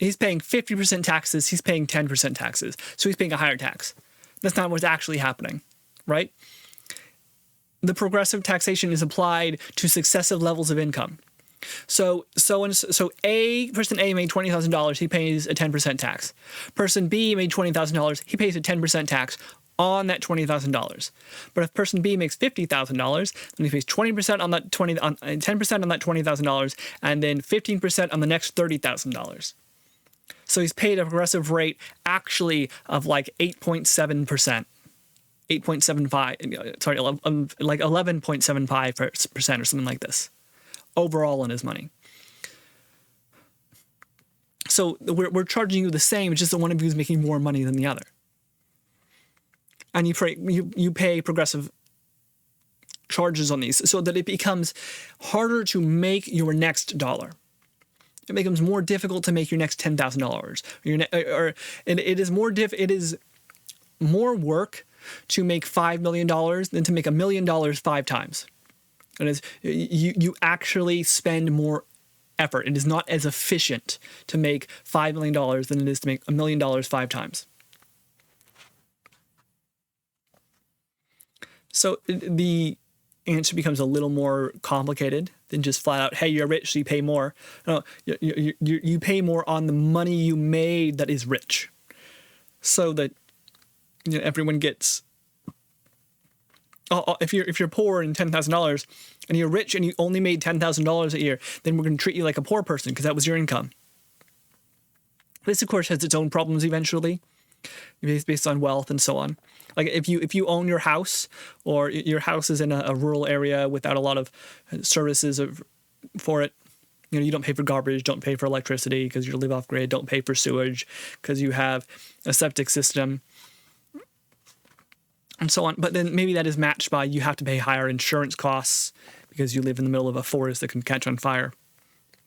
A: He's paying 50% taxes, he's paying 10% taxes. So he's paying a higher tax. That's not what's actually happening, right? The progressive taxation is applied to successive levels of income. So person A made $20,000, he pays a 10% tax. Person B made $20,000, he pays a 10% tax on that $20,000. But if person B makes $50,000, then he pays 20% on that 10% on that $20,000, and then 15% on the next $30,000. So he's paid a progressive rate actually of like 8.7%. 8.75, sorry, like 11.75% or something like this, overall on his money. So we're charging you the same, it's just that one of you is making more money than the other. And you pay progressive charges on these so that it becomes harder to make your next dollar. It becomes more difficult to make your next $10,000. It is more work to make $5 million than to make $1 million 5 times. It is you actually spend more effort. It is not as efficient to make $5 million than it is to make $1 million 5 times. So the answer becomes a little more complicated than just flat out, hey, you're rich, so you pay more. No, you pay more on the money you made that is rich. So that everyone gets. If you're poor and $10,000 and you're rich and you only made $10,000 a year, then we're going to treat you like a poor person because that was your income. This, of course, has its own problems eventually, based on wealth and so on. Like if you own your house, or your house is in a rural area without a lot of services for it, you don't pay for garbage, don't pay for electricity because you live off grid, don't pay for sewage because you have a septic system, and so on. But then maybe that is matched by you have to pay higher insurance costs because you live in the middle of a forest that can catch on fire.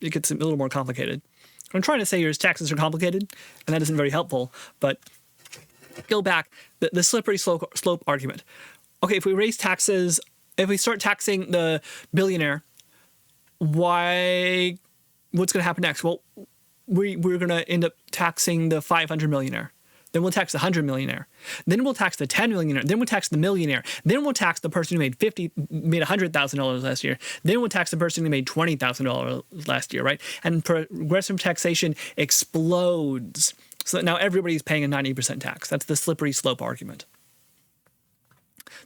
A: It gets a little more complicated. What I'm trying to say here is taxes are complicated, and that isn't very helpful, but go back, the slippery slope argument. Okay, if we raise taxes, if we start taxing the billionaire, what's going to happen next? Well, we're going to end up taxing the 500 millionaire, Then we'll tax the 100 millionaire. Then we'll tax the 10 millionaire. Then we'll tax the millionaire. Then we'll tax the person who made $100,000 last year. Then we'll tax the person who made $20,000 last year, right? And progressive taxation explodes. So that now everybody's paying a 90% tax. That's the slippery slope argument.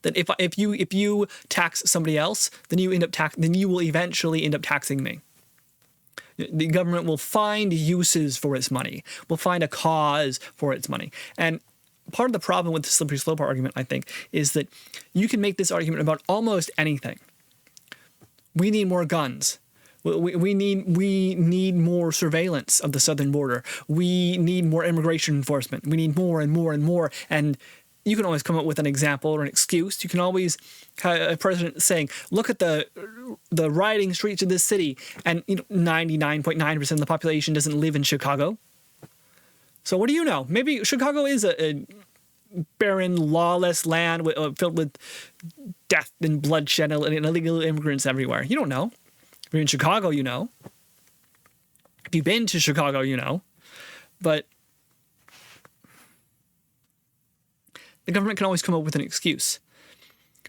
A: That if you tax somebody else, then you will eventually end up taxing me. The government will find uses for its money, will find a cause for its money. And part of the problem with the slippery slope argument, I think, is that you can make this argument about almost anything. We need more guns. We need more surveillance of the southern border. We need more immigration enforcement. We need more and more and more. And you can always come up with an example or an excuse. You can always have a president saying, look at the rioting streets of this city, and 99.9% of the population doesn't live in Chicago. So what do you know? Maybe Chicago is a barren, lawless land filled with death and bloodshed and illegal immigrants everywhere. You don't know. If you're in Chicago, you know. If you've been to Chicago, you know. But the government can always come up with an excuse.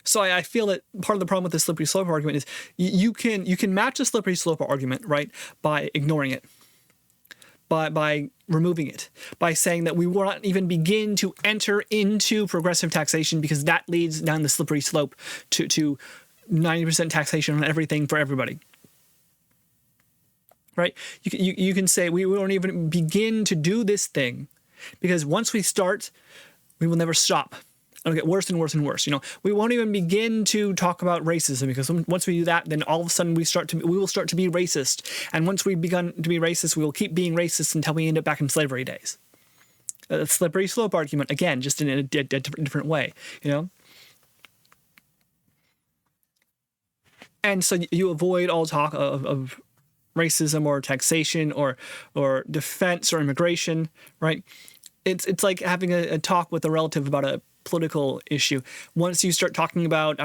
A: So I feel that part of the problem with the slippery slope argument is you can match the slippery slope argument, right, by ignoring it, by removing it, by saying that we will not even begin to enter into progressive taxation because that leads down the slippery slope to 90% taxation on everything for everybody. Right? You can say we won't even begin to do this thing because once we start, we will never stop. It'll get worse and worse and worse. We won't even begin to talk about racism because once we do that, then all of a sudden we will start to be racist. And once we've begun to be racist, we will keep being racist until we end up back in slavery days. A slippery slope argument, again, just in a different way, And so you avoid all talk of racism or taxation or defense or immigration, right? It's like having a talk with a relative about a political issue. Once you start talking about,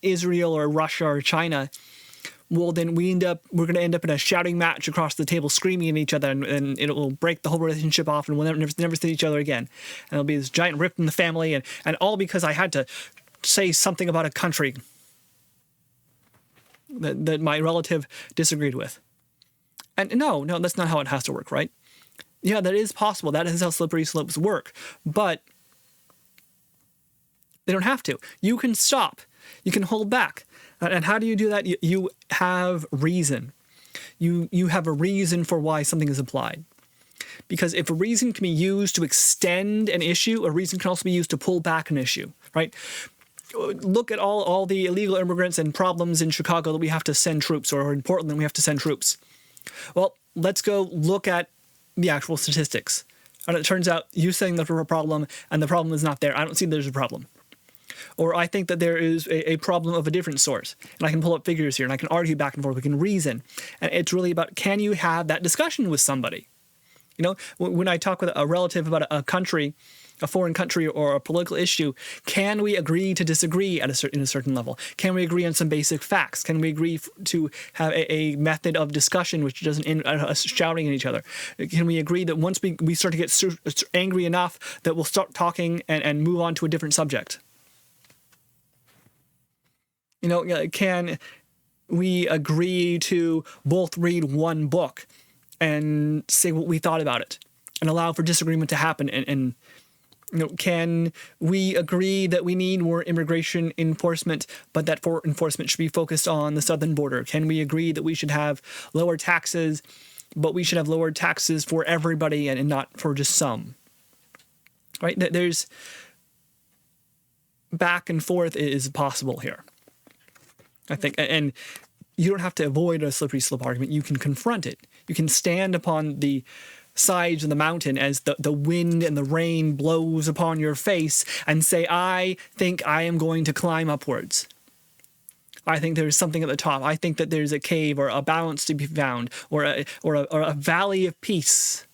A: Israel or Russia or China, well, then we're going to end up in a shouting match across the table, screaming at each other, and it will break the whole relationship off, and we'll never see each other again. And there'll be this giant rift in the family, and all because I had to say something about a country that my relative disagreed with. And no, that's not how it has to work, right? Yeah, that is possible. That is how slippery slopes work. But they don't have to. You can stop. You can hold back. And how do you do that? You have reason. You have a reason for why something is applied. Because if a reason can be used to extend an issue, a reason can also be used to pull back an issue, right? Look at all the illegal immigrants and problems in Chicago that we have to send troops, or in Portland we have to send troops. Well, let's go look at the actual statistics. And it turns out you saying there's a problem and the problem is not there. I don't see there's a problem. Or I think that there is a problem of a different sort. And I can pull up figures here and I can argue back and forth. We can reason. And it's really about, can you have that discussion with somebody? When I talk with a relative about a country, a foreign country or a political issue, can we agree to disagree in a certain level? Can we agree on some basic facts? Can we agree to have a method of discussion which doesn't end us shouting at each other? Can we agree that once we start to get angry enough that we'll start talking and move on to a different subject? Can we agree to both read one book and say what we thought about it and allow for disagreement to happen? And can we agree that we need more immigration enforcement, but that for enforcement should be focused on the southern border? Can we agree that we should have lower taxes, but we should have lower taxes for everybody and not for just some? Right? There's back and forth is possible here, I think. And you don't have to avoid a slippery slope argument. You can confront it. You can stand upon the sides of the mountain as the wind and the rain blows upon your face and say, I think I am going to climb upwards. I think there's something at the top. I think that there's a cave or a balance to be found or a valley of peace.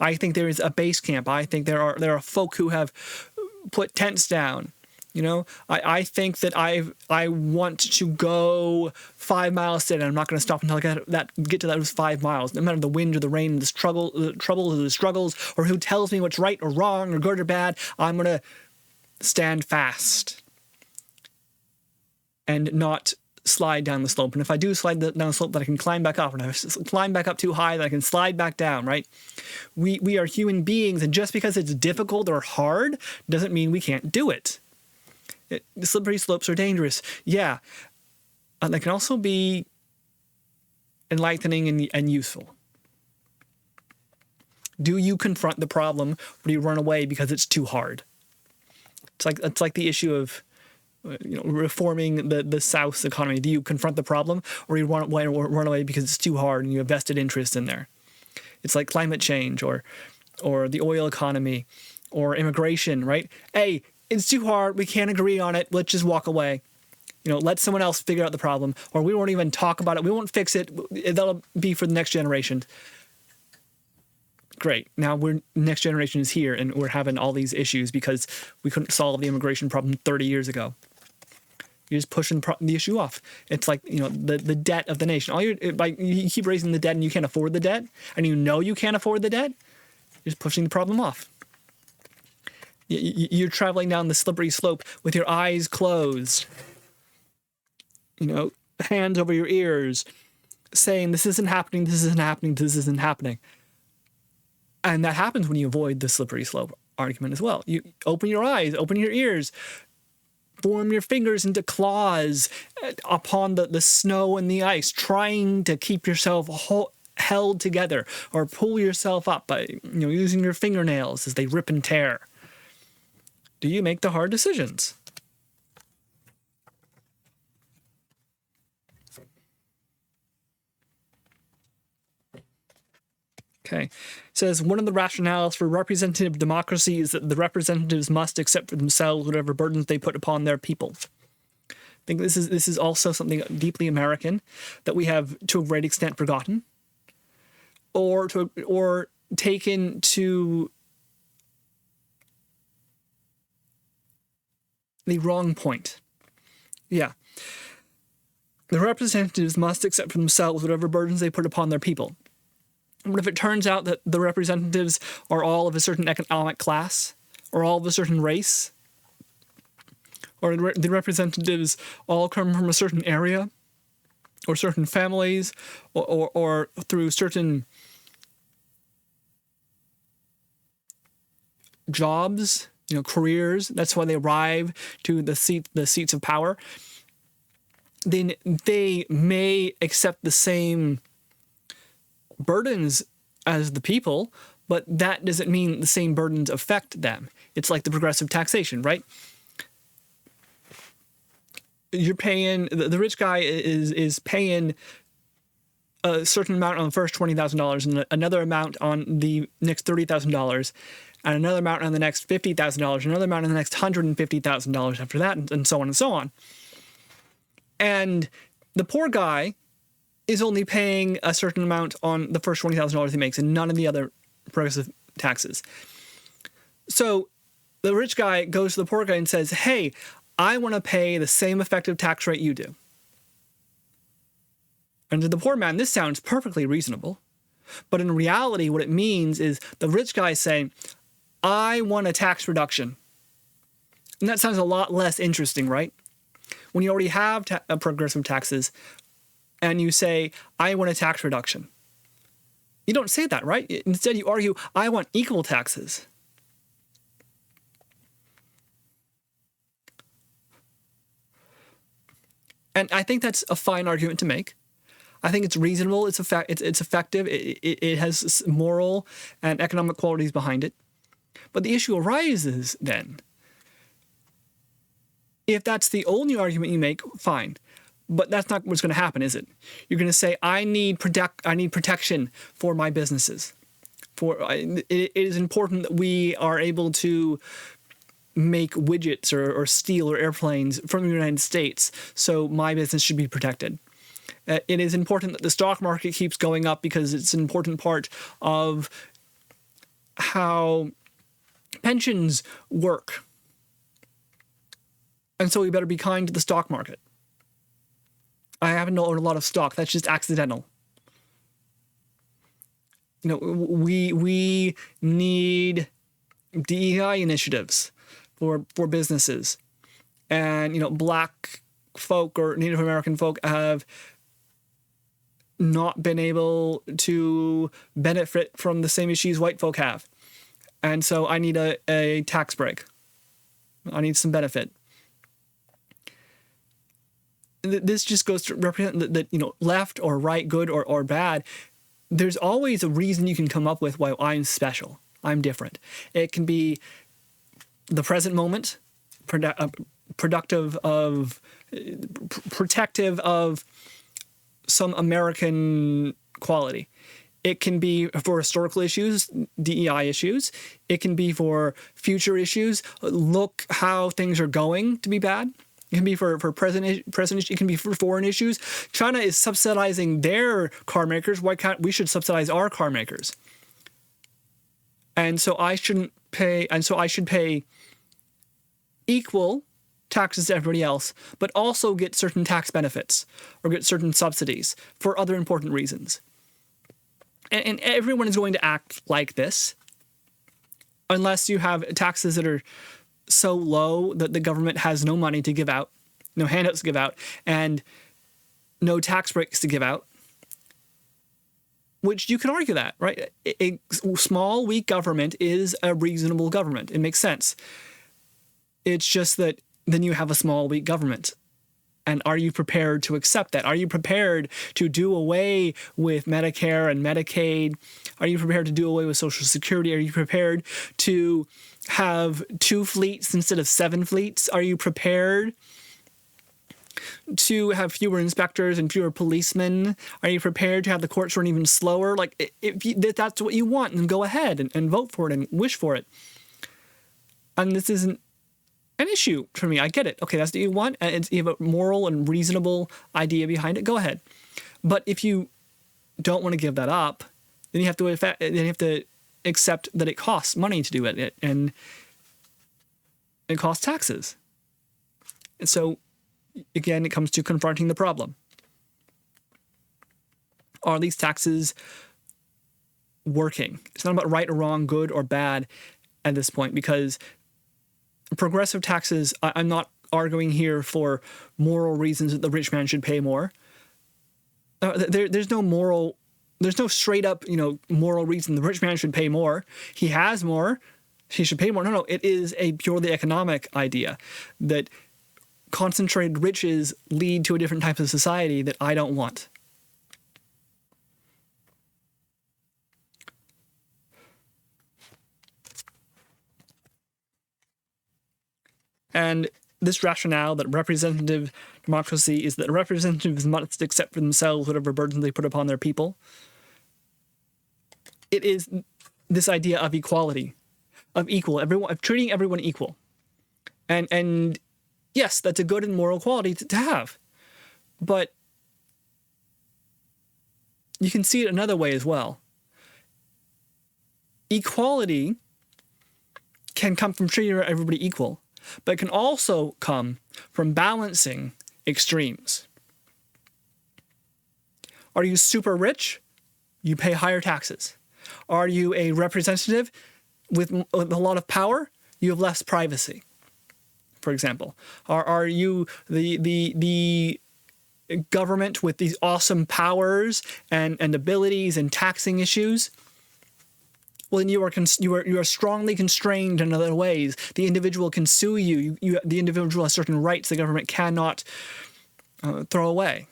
A: I think there is a base camp. I think there are folk who have put tents down You know, I think that I want to go 5 miles today, and I'm not going to stop until I get to those 5 miles, no matter the wind or the rain, the troubles or the struggles, or who tells me what's right or wrong or good or bad. I'm going to stand fast and not slide down the slope. And if I do slide down the slope, that I can climb back up. And if I climb back up too high, that I can slide back down, right? We are human beings, and just because it's difficult or hard doesn't mean we can't do it. The slippery slopes are dangerous. Yeah. They can also be enlightening and useful. Do you confront the problem, or do you run away because it's too hard? It's like the issue of reforming the South's economy. Do you confront the problem, or you run away because it's too hard and you have vested interest in there? It's like climate change or the oil economy or immigration, right? Hey, it's too hard. We can't agree on it. Let's just walk away. Let someone else figure out the problem, or we won't even talk about it. We won't fix it. That'll be for the next generation. Great. Now next generation is here, and we're having all these issues because we couldn't solve the immigration problem 30 years ago. You're just pushing the issue off. It's like, the debt of the nation. You keep raising the debt and you can't afford the debt, and you can't afford the debt, you're just pushing the problem off. You're traveling down the slippery slope with your eyes closed, hands over your ears, saying, this isn't happening, this isn't happening, this isn't happening. And that happens when you avoid the slippery slope argument as well. You open your eyes, open your ears, form your fingers into claws upon the snow and the ice, trying to keep yourself held together, or pull yourself up by using your fingernails as they rip and tear. Do you make the hard decisions? Okay. It says, one of the rationales for representative democracy is that the representatives must accept for themselves whatever burdens they put upon their people. I think this is also something deeply American that we have to a great extent forgotten, or taken to the wrong point. Yeah. The representatives must accept for themselves whatever burdens they put upon their people. But if it turns out that the representatives are all of a certain economic class, or all of a certain race, or the representatives all come from a certain area, or certain families, or through certain jobs, careers, that's why they arrive to the seats of power, then they may accept the same burdens as the people, but that doesn't mean the same burdens affect them. It's like the progressive taxation, right? You're paying, the rich guy is paying a certain amount on the first $20,000 and another amount on the next $30,000, and another amount on the next $50,000, another amount on the next $150,000 after that, and so on and so on. And the poor guy is only paying a certain amount on the first $20,000 he makes and none of the other progressive taxes. So the rich guy goes to the poor guy and says, hey, I want to pay the same effective tax rate you do. And to the poor man, this sounds perfectly reasonable. But in reality, what it means is the rich guy is saying, I want a tax reduction. And that sounds a lot less interesting, right? When you already have progressive taxes and you say, I want a tax reduction. You don't say that, right? Instead, you argue, I want equal taxes. And I think that's a fine argument to make. I think it's reasonable. It's effective. It has moral and economic qualities behind it. But the issue arises then. If that's the only argument you make, fine. But that's not what's going to happen, is it? You're going to say, I need protection for my businesses. It is important that we are able to make widgets or steel or airplanes from the United States, so my business should be protected. It is important that the stock market keeps going up because it's an important part of how pensions work. And so we better be kind to the stock market. I happen to own a lot of stock. That's just accidental. We need DEI initiatives for businesses. And, Black folk or Native American folk have not been able to benefit from the same issues white folk have. And so I need a tax break. I need some benefit. This just goes to represent that, left or right, good or bad. There's always a reason you can come up with why I'm special. I'm different. It can be the present moment, protective of some American quality. It can be for historical issues, DEI issues. It can be for future issues. Look how things are going to be bad. It can be for present. It can be for foreign issues. China is subsidizing their car makers. Why can't we should subsidize our car makers? And so I shouldn't pay. And so I should pay equal taxes to everybody else, but also get certain tax benefits or get certain subsidies for other important reasons. And everyone is going to act like this unless you have taxes that are so low that the government has no money to give out, no handouts to give out, and no tax breaks to give out, which you can argue that, right? A small, weak government is a reasonable government. It makes sense. It's just that then you have a small, weak government. And are you prepared to accept that? Are you prepared to do away with Medicare and Medicaid? Are you prepared to do away with Social Security? Are you prepared to have 2 fleets instead of 7 fleets? Are you prepared to have fewer inspectors and fewer policemen? Are you prepared to have the courts run even slower? Like, if that's what you want, then go ahead and vote for it and wish for it. And this isn't an issue for me. I get it. Okay, that's what you want, and you have a moral and reasonable idea behind it. Go ahead. But if you don't want to give that up, then you have to accept that it costs money to do it, and it costs taxes. And so, again, it comes to confronting the problem. Are these taxes working? It's not about right or wrong, good or bad at this point, because progressive taxes, I'm not arguing here for moral reasons that the rich man should pay more. There's no straight up, moral reason the rich man should pay more. He has more, he should pay more. No, it is a purely economic idea that concentrated riches lead to a different type of society that I don't want. And this rationale that representative democracy is that representatives must accept for themselves whatever burdens they put upon their people. It is this idea of equality, of treating everyone equal. And yes, that's a good and moral quality to have. But you can see it another way as well. Equality can come from treating everybody equal, but it can also come from balancing extremes. Are you super rich? You pay higher taxes. Are you a representative with a lot of power? You have less privacy, for example. Are you the government with these awesome powers and abilities and taxing issues? Well, then you are strongly constrained in other ways. The individual can sue you. The individual has certain rights the government cannot throw away,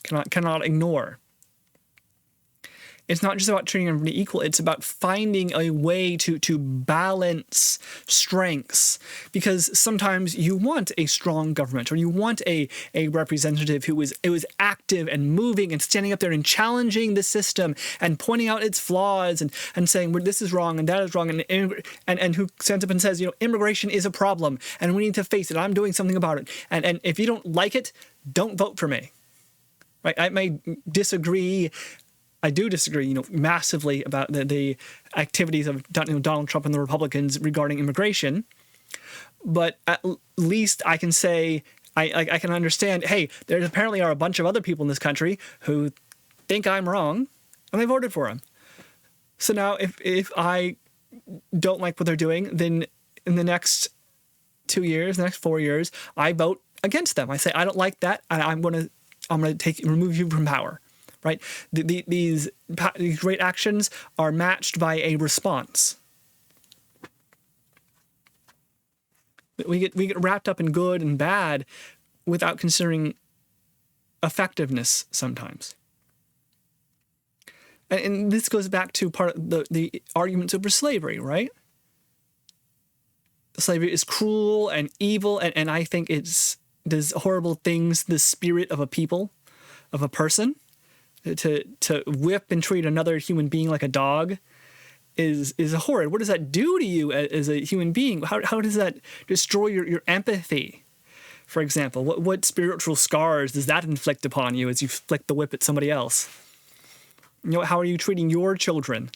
A: cannot ignore. It's not just about treating everybody equal. It's about finding a way to balance strengths, because sometimes you want a strong government, or you want a representative who is active and moving and standing up there and challenging the system and pointing out its flaws and saying, well, this is wrong and that is wrong, and who stands up and says, immigration is a problem and we need to face it. I'm doing something about it. And if you don't like it, don't vote for me. Right? I may disagree. I do disagree, massively about the activities of Donald Trump and the Republicans regarding immigration. but at least I can say, I can understand, hey, there apparently are a bunch of other people in this country who think I'm wrong, and they voted for him. So now if I don't like what they're doing, then in the next 2 years, the next 4 years, I vote against them. I say, I don't like that. I'm going to remove you from power, right? These great actions are matched by a response. We get wrapped up in good and bad without considering effectiveness sometimes. And this goes back to part of the arguments over slavery, right? Slavery is cruel and evil, and I think it does horrible things to the spirit of a people, of a person. To whip and treat another human being like a dog is horrid. What does that do to you as a human being? How does that destroy your empathy? For example, what spiritual scars does that inflict upon you as you flick the whip at somebody else? How are you treating your children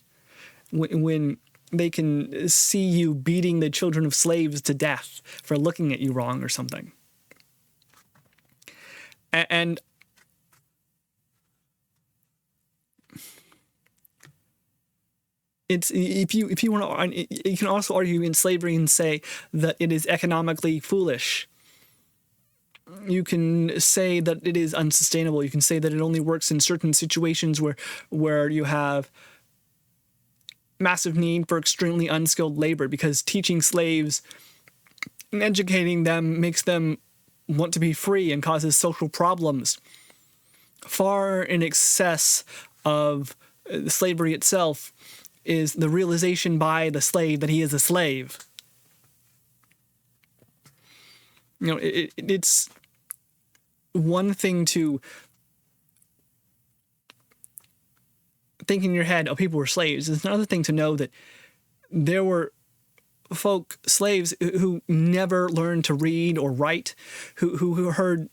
A: when they can see you beating the children of slaves to death for looking at you wrong or something? And it's, if you want to, you can also argue in slavery and say that it is economically foolish. You can say that it is unsustainable. You can say that it only works in certain situations where you have massive need for extremely unskilled labor, because teaching slaves and educating them makes them want to be free and causes social problems far in excess of slavery itself is the realization by the slave that he is a slave. It's one thing to think in your head, oh, people were slaves. It's another thing to know that there were slaves who never learned to read or write, who heard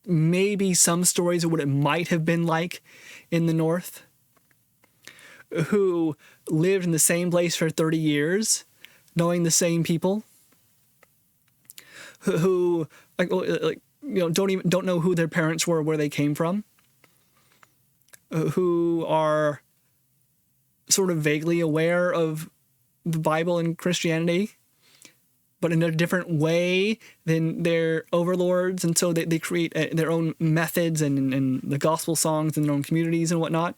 A: maybe some stories of what it might have been like in the North, who lived in the same place for 30 years, knowing the same people, who don't know who their parents were, where they came from, who are sort of vaguely aware of the Bible and Christianity, but in a different way than their overlords, and so they create their own methods and the gospel songs in their own communities and whatnot.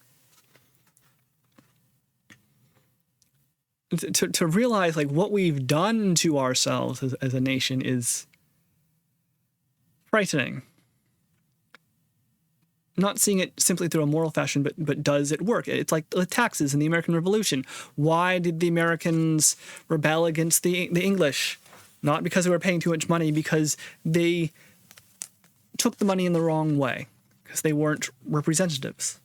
A: To realize like what we've done to ourselves as a nation is frightening. Not seeing it simply through a moral fashion, but does it work? It's like the taxes in the American Revolution. Why did the Americans rebel against the English? Not because they were paying too much money, because they took the money in the wrong way, because they weren't representatives.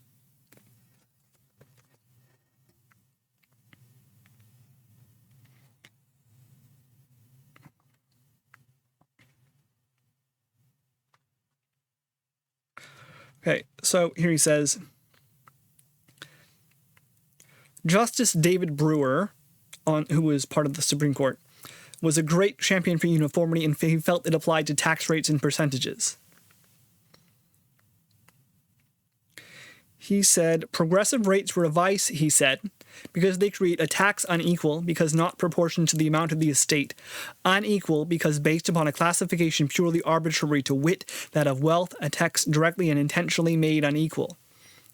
A: Okay, so here he says, Justice David Brewer, who was part of the Supreme Court, was a great champion for uniformity, and he felt it applied to tax rates and percentages. He said, progressive rates were a vice, he said, because they create a tax unequal because not proportioned to the amount of the estate, unequal because based upon a classification purely arbitrary, to wit, that of wealth, a tax directly and intentionally made unequal.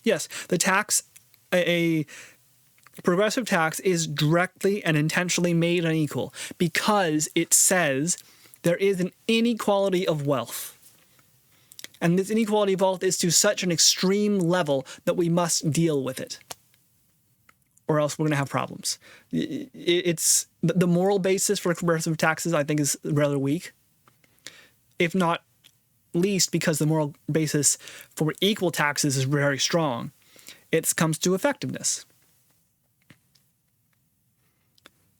A: Yes, the tax, a progressive tax, is directly and intentionally made unequal because it says there is an inequality of wealth. And this inequality of wealth is to such an extreme level that we must deal with it, or else we're going to have problems. It's the moral basis for progressive taxes, I think, is rather weak, if not least because the moral basis for equal taxes is very strong. It comes to effectiveness.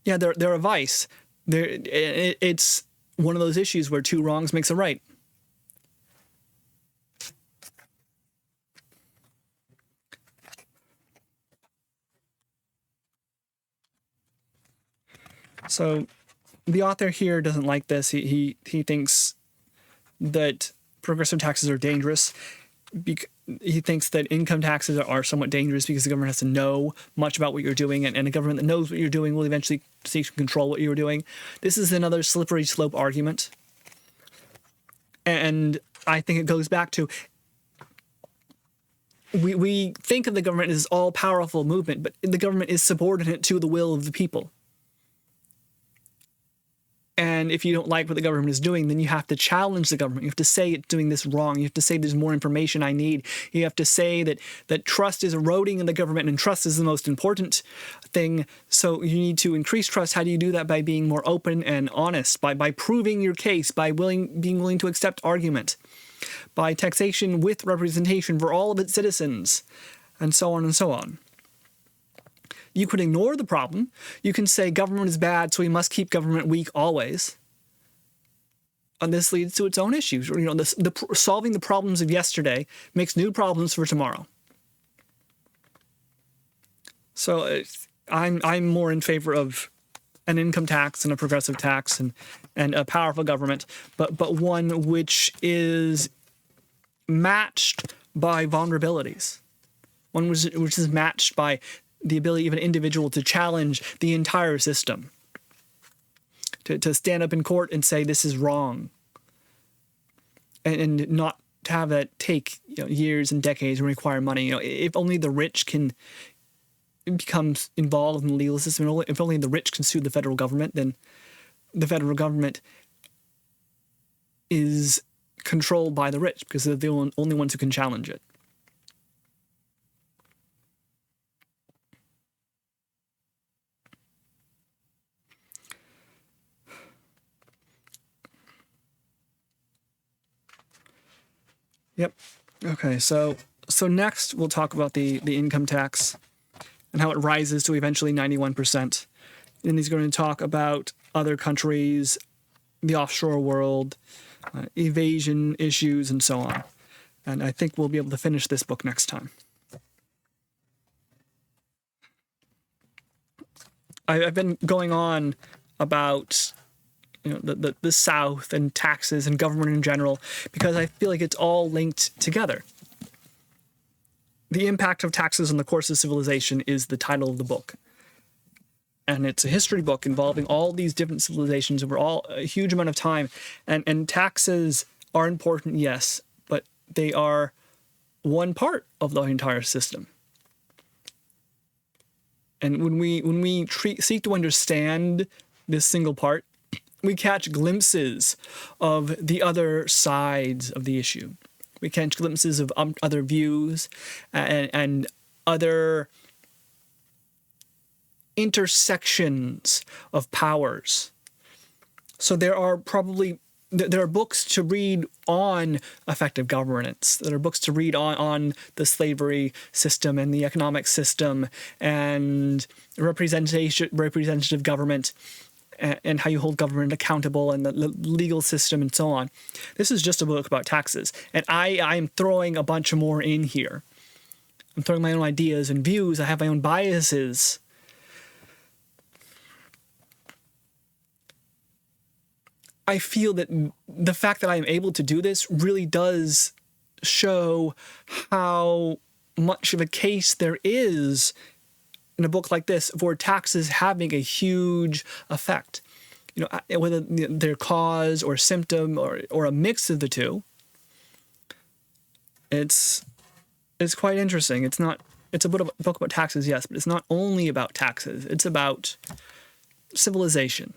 A: Yeah, they're a vice. It's one of those issues where two wrongs makes a right. So the author here doesn't like this. He thinks that progressive taxes are dangerous. He thinks that income taxes are somewhat dangerous because the government has to know much about what you're doing, and a government that knows what you're doing will eventually seek to control what you're doing. This is another slippery slope argument. And I think it goes back to, we think of the government as all-powerful movement, but the government is subordinate to the will of the people. And if you don't like what the government is doing, then you have to challenge the government. You have to say it's doing this wrong. You have to say there's more information I need. You have to say that trust is eroding in the government, and trust is the most important thing. So you need to increase trust. How do you do that? By being more open and honest, by proving your case, by being willing to accept argument, by taxation with representation for all of its citizens, and so on and so on. You could ignore the problem. You can say government is bad, so we must keep government weak always. And this leads to its own issues. Solving the problems of yesterday makes new problems for tomorrow. So I'm more in favor of an income tax and a progressive tax and a powerful government, but one which is matched by vulnerabilities. One which is matched by the ability of an individual to challenge the entire system, to stand up in court and say this is wrong, and not to have that take years and decades and require money. If only the rich can become involved in the legal system, if only the rich can sue the federal government, then the federal government is controlled by the rich because they're the only ones who can challenge it. Yep. Okay, so next we'll talk about the income tax and how it rises to eventually 91%. And he's going to talk about other countries, the offshore world, evasion issues, and so on. And I think we'll be able to finish this book next time. I've been going on about the South and taxes and government in general, because I feel like it's all linked together. The Impact of Taxes on the Course of Civilization is the title of the book. And it's a history book involving all these different civilizations over a huge amount of time. And taxes are important, yes, but they are one part of the entire system. And when we seek to understand this single part, we catch glimpses of the other sides of the issue. We catch glimpses of other views and other intersections of powers. So there are books to read on effective governance. There are books to read on the slavery system and the economic system and representative government, and how you hold government accountable, and the legal system, and so on. This is just a book about taxes, and I am throwing a bunch more in here. I'm throwing my own ideas and views. I have my own biases. I feel that the fact that I am able to do this really does show how much of a case there is in a book like this for taxes having a huge effect. Whether they're cause or symptom or a mix of the two. It's quite interesting. It's a book about taxes, yes, but it's not only about taxes. It's about civilization.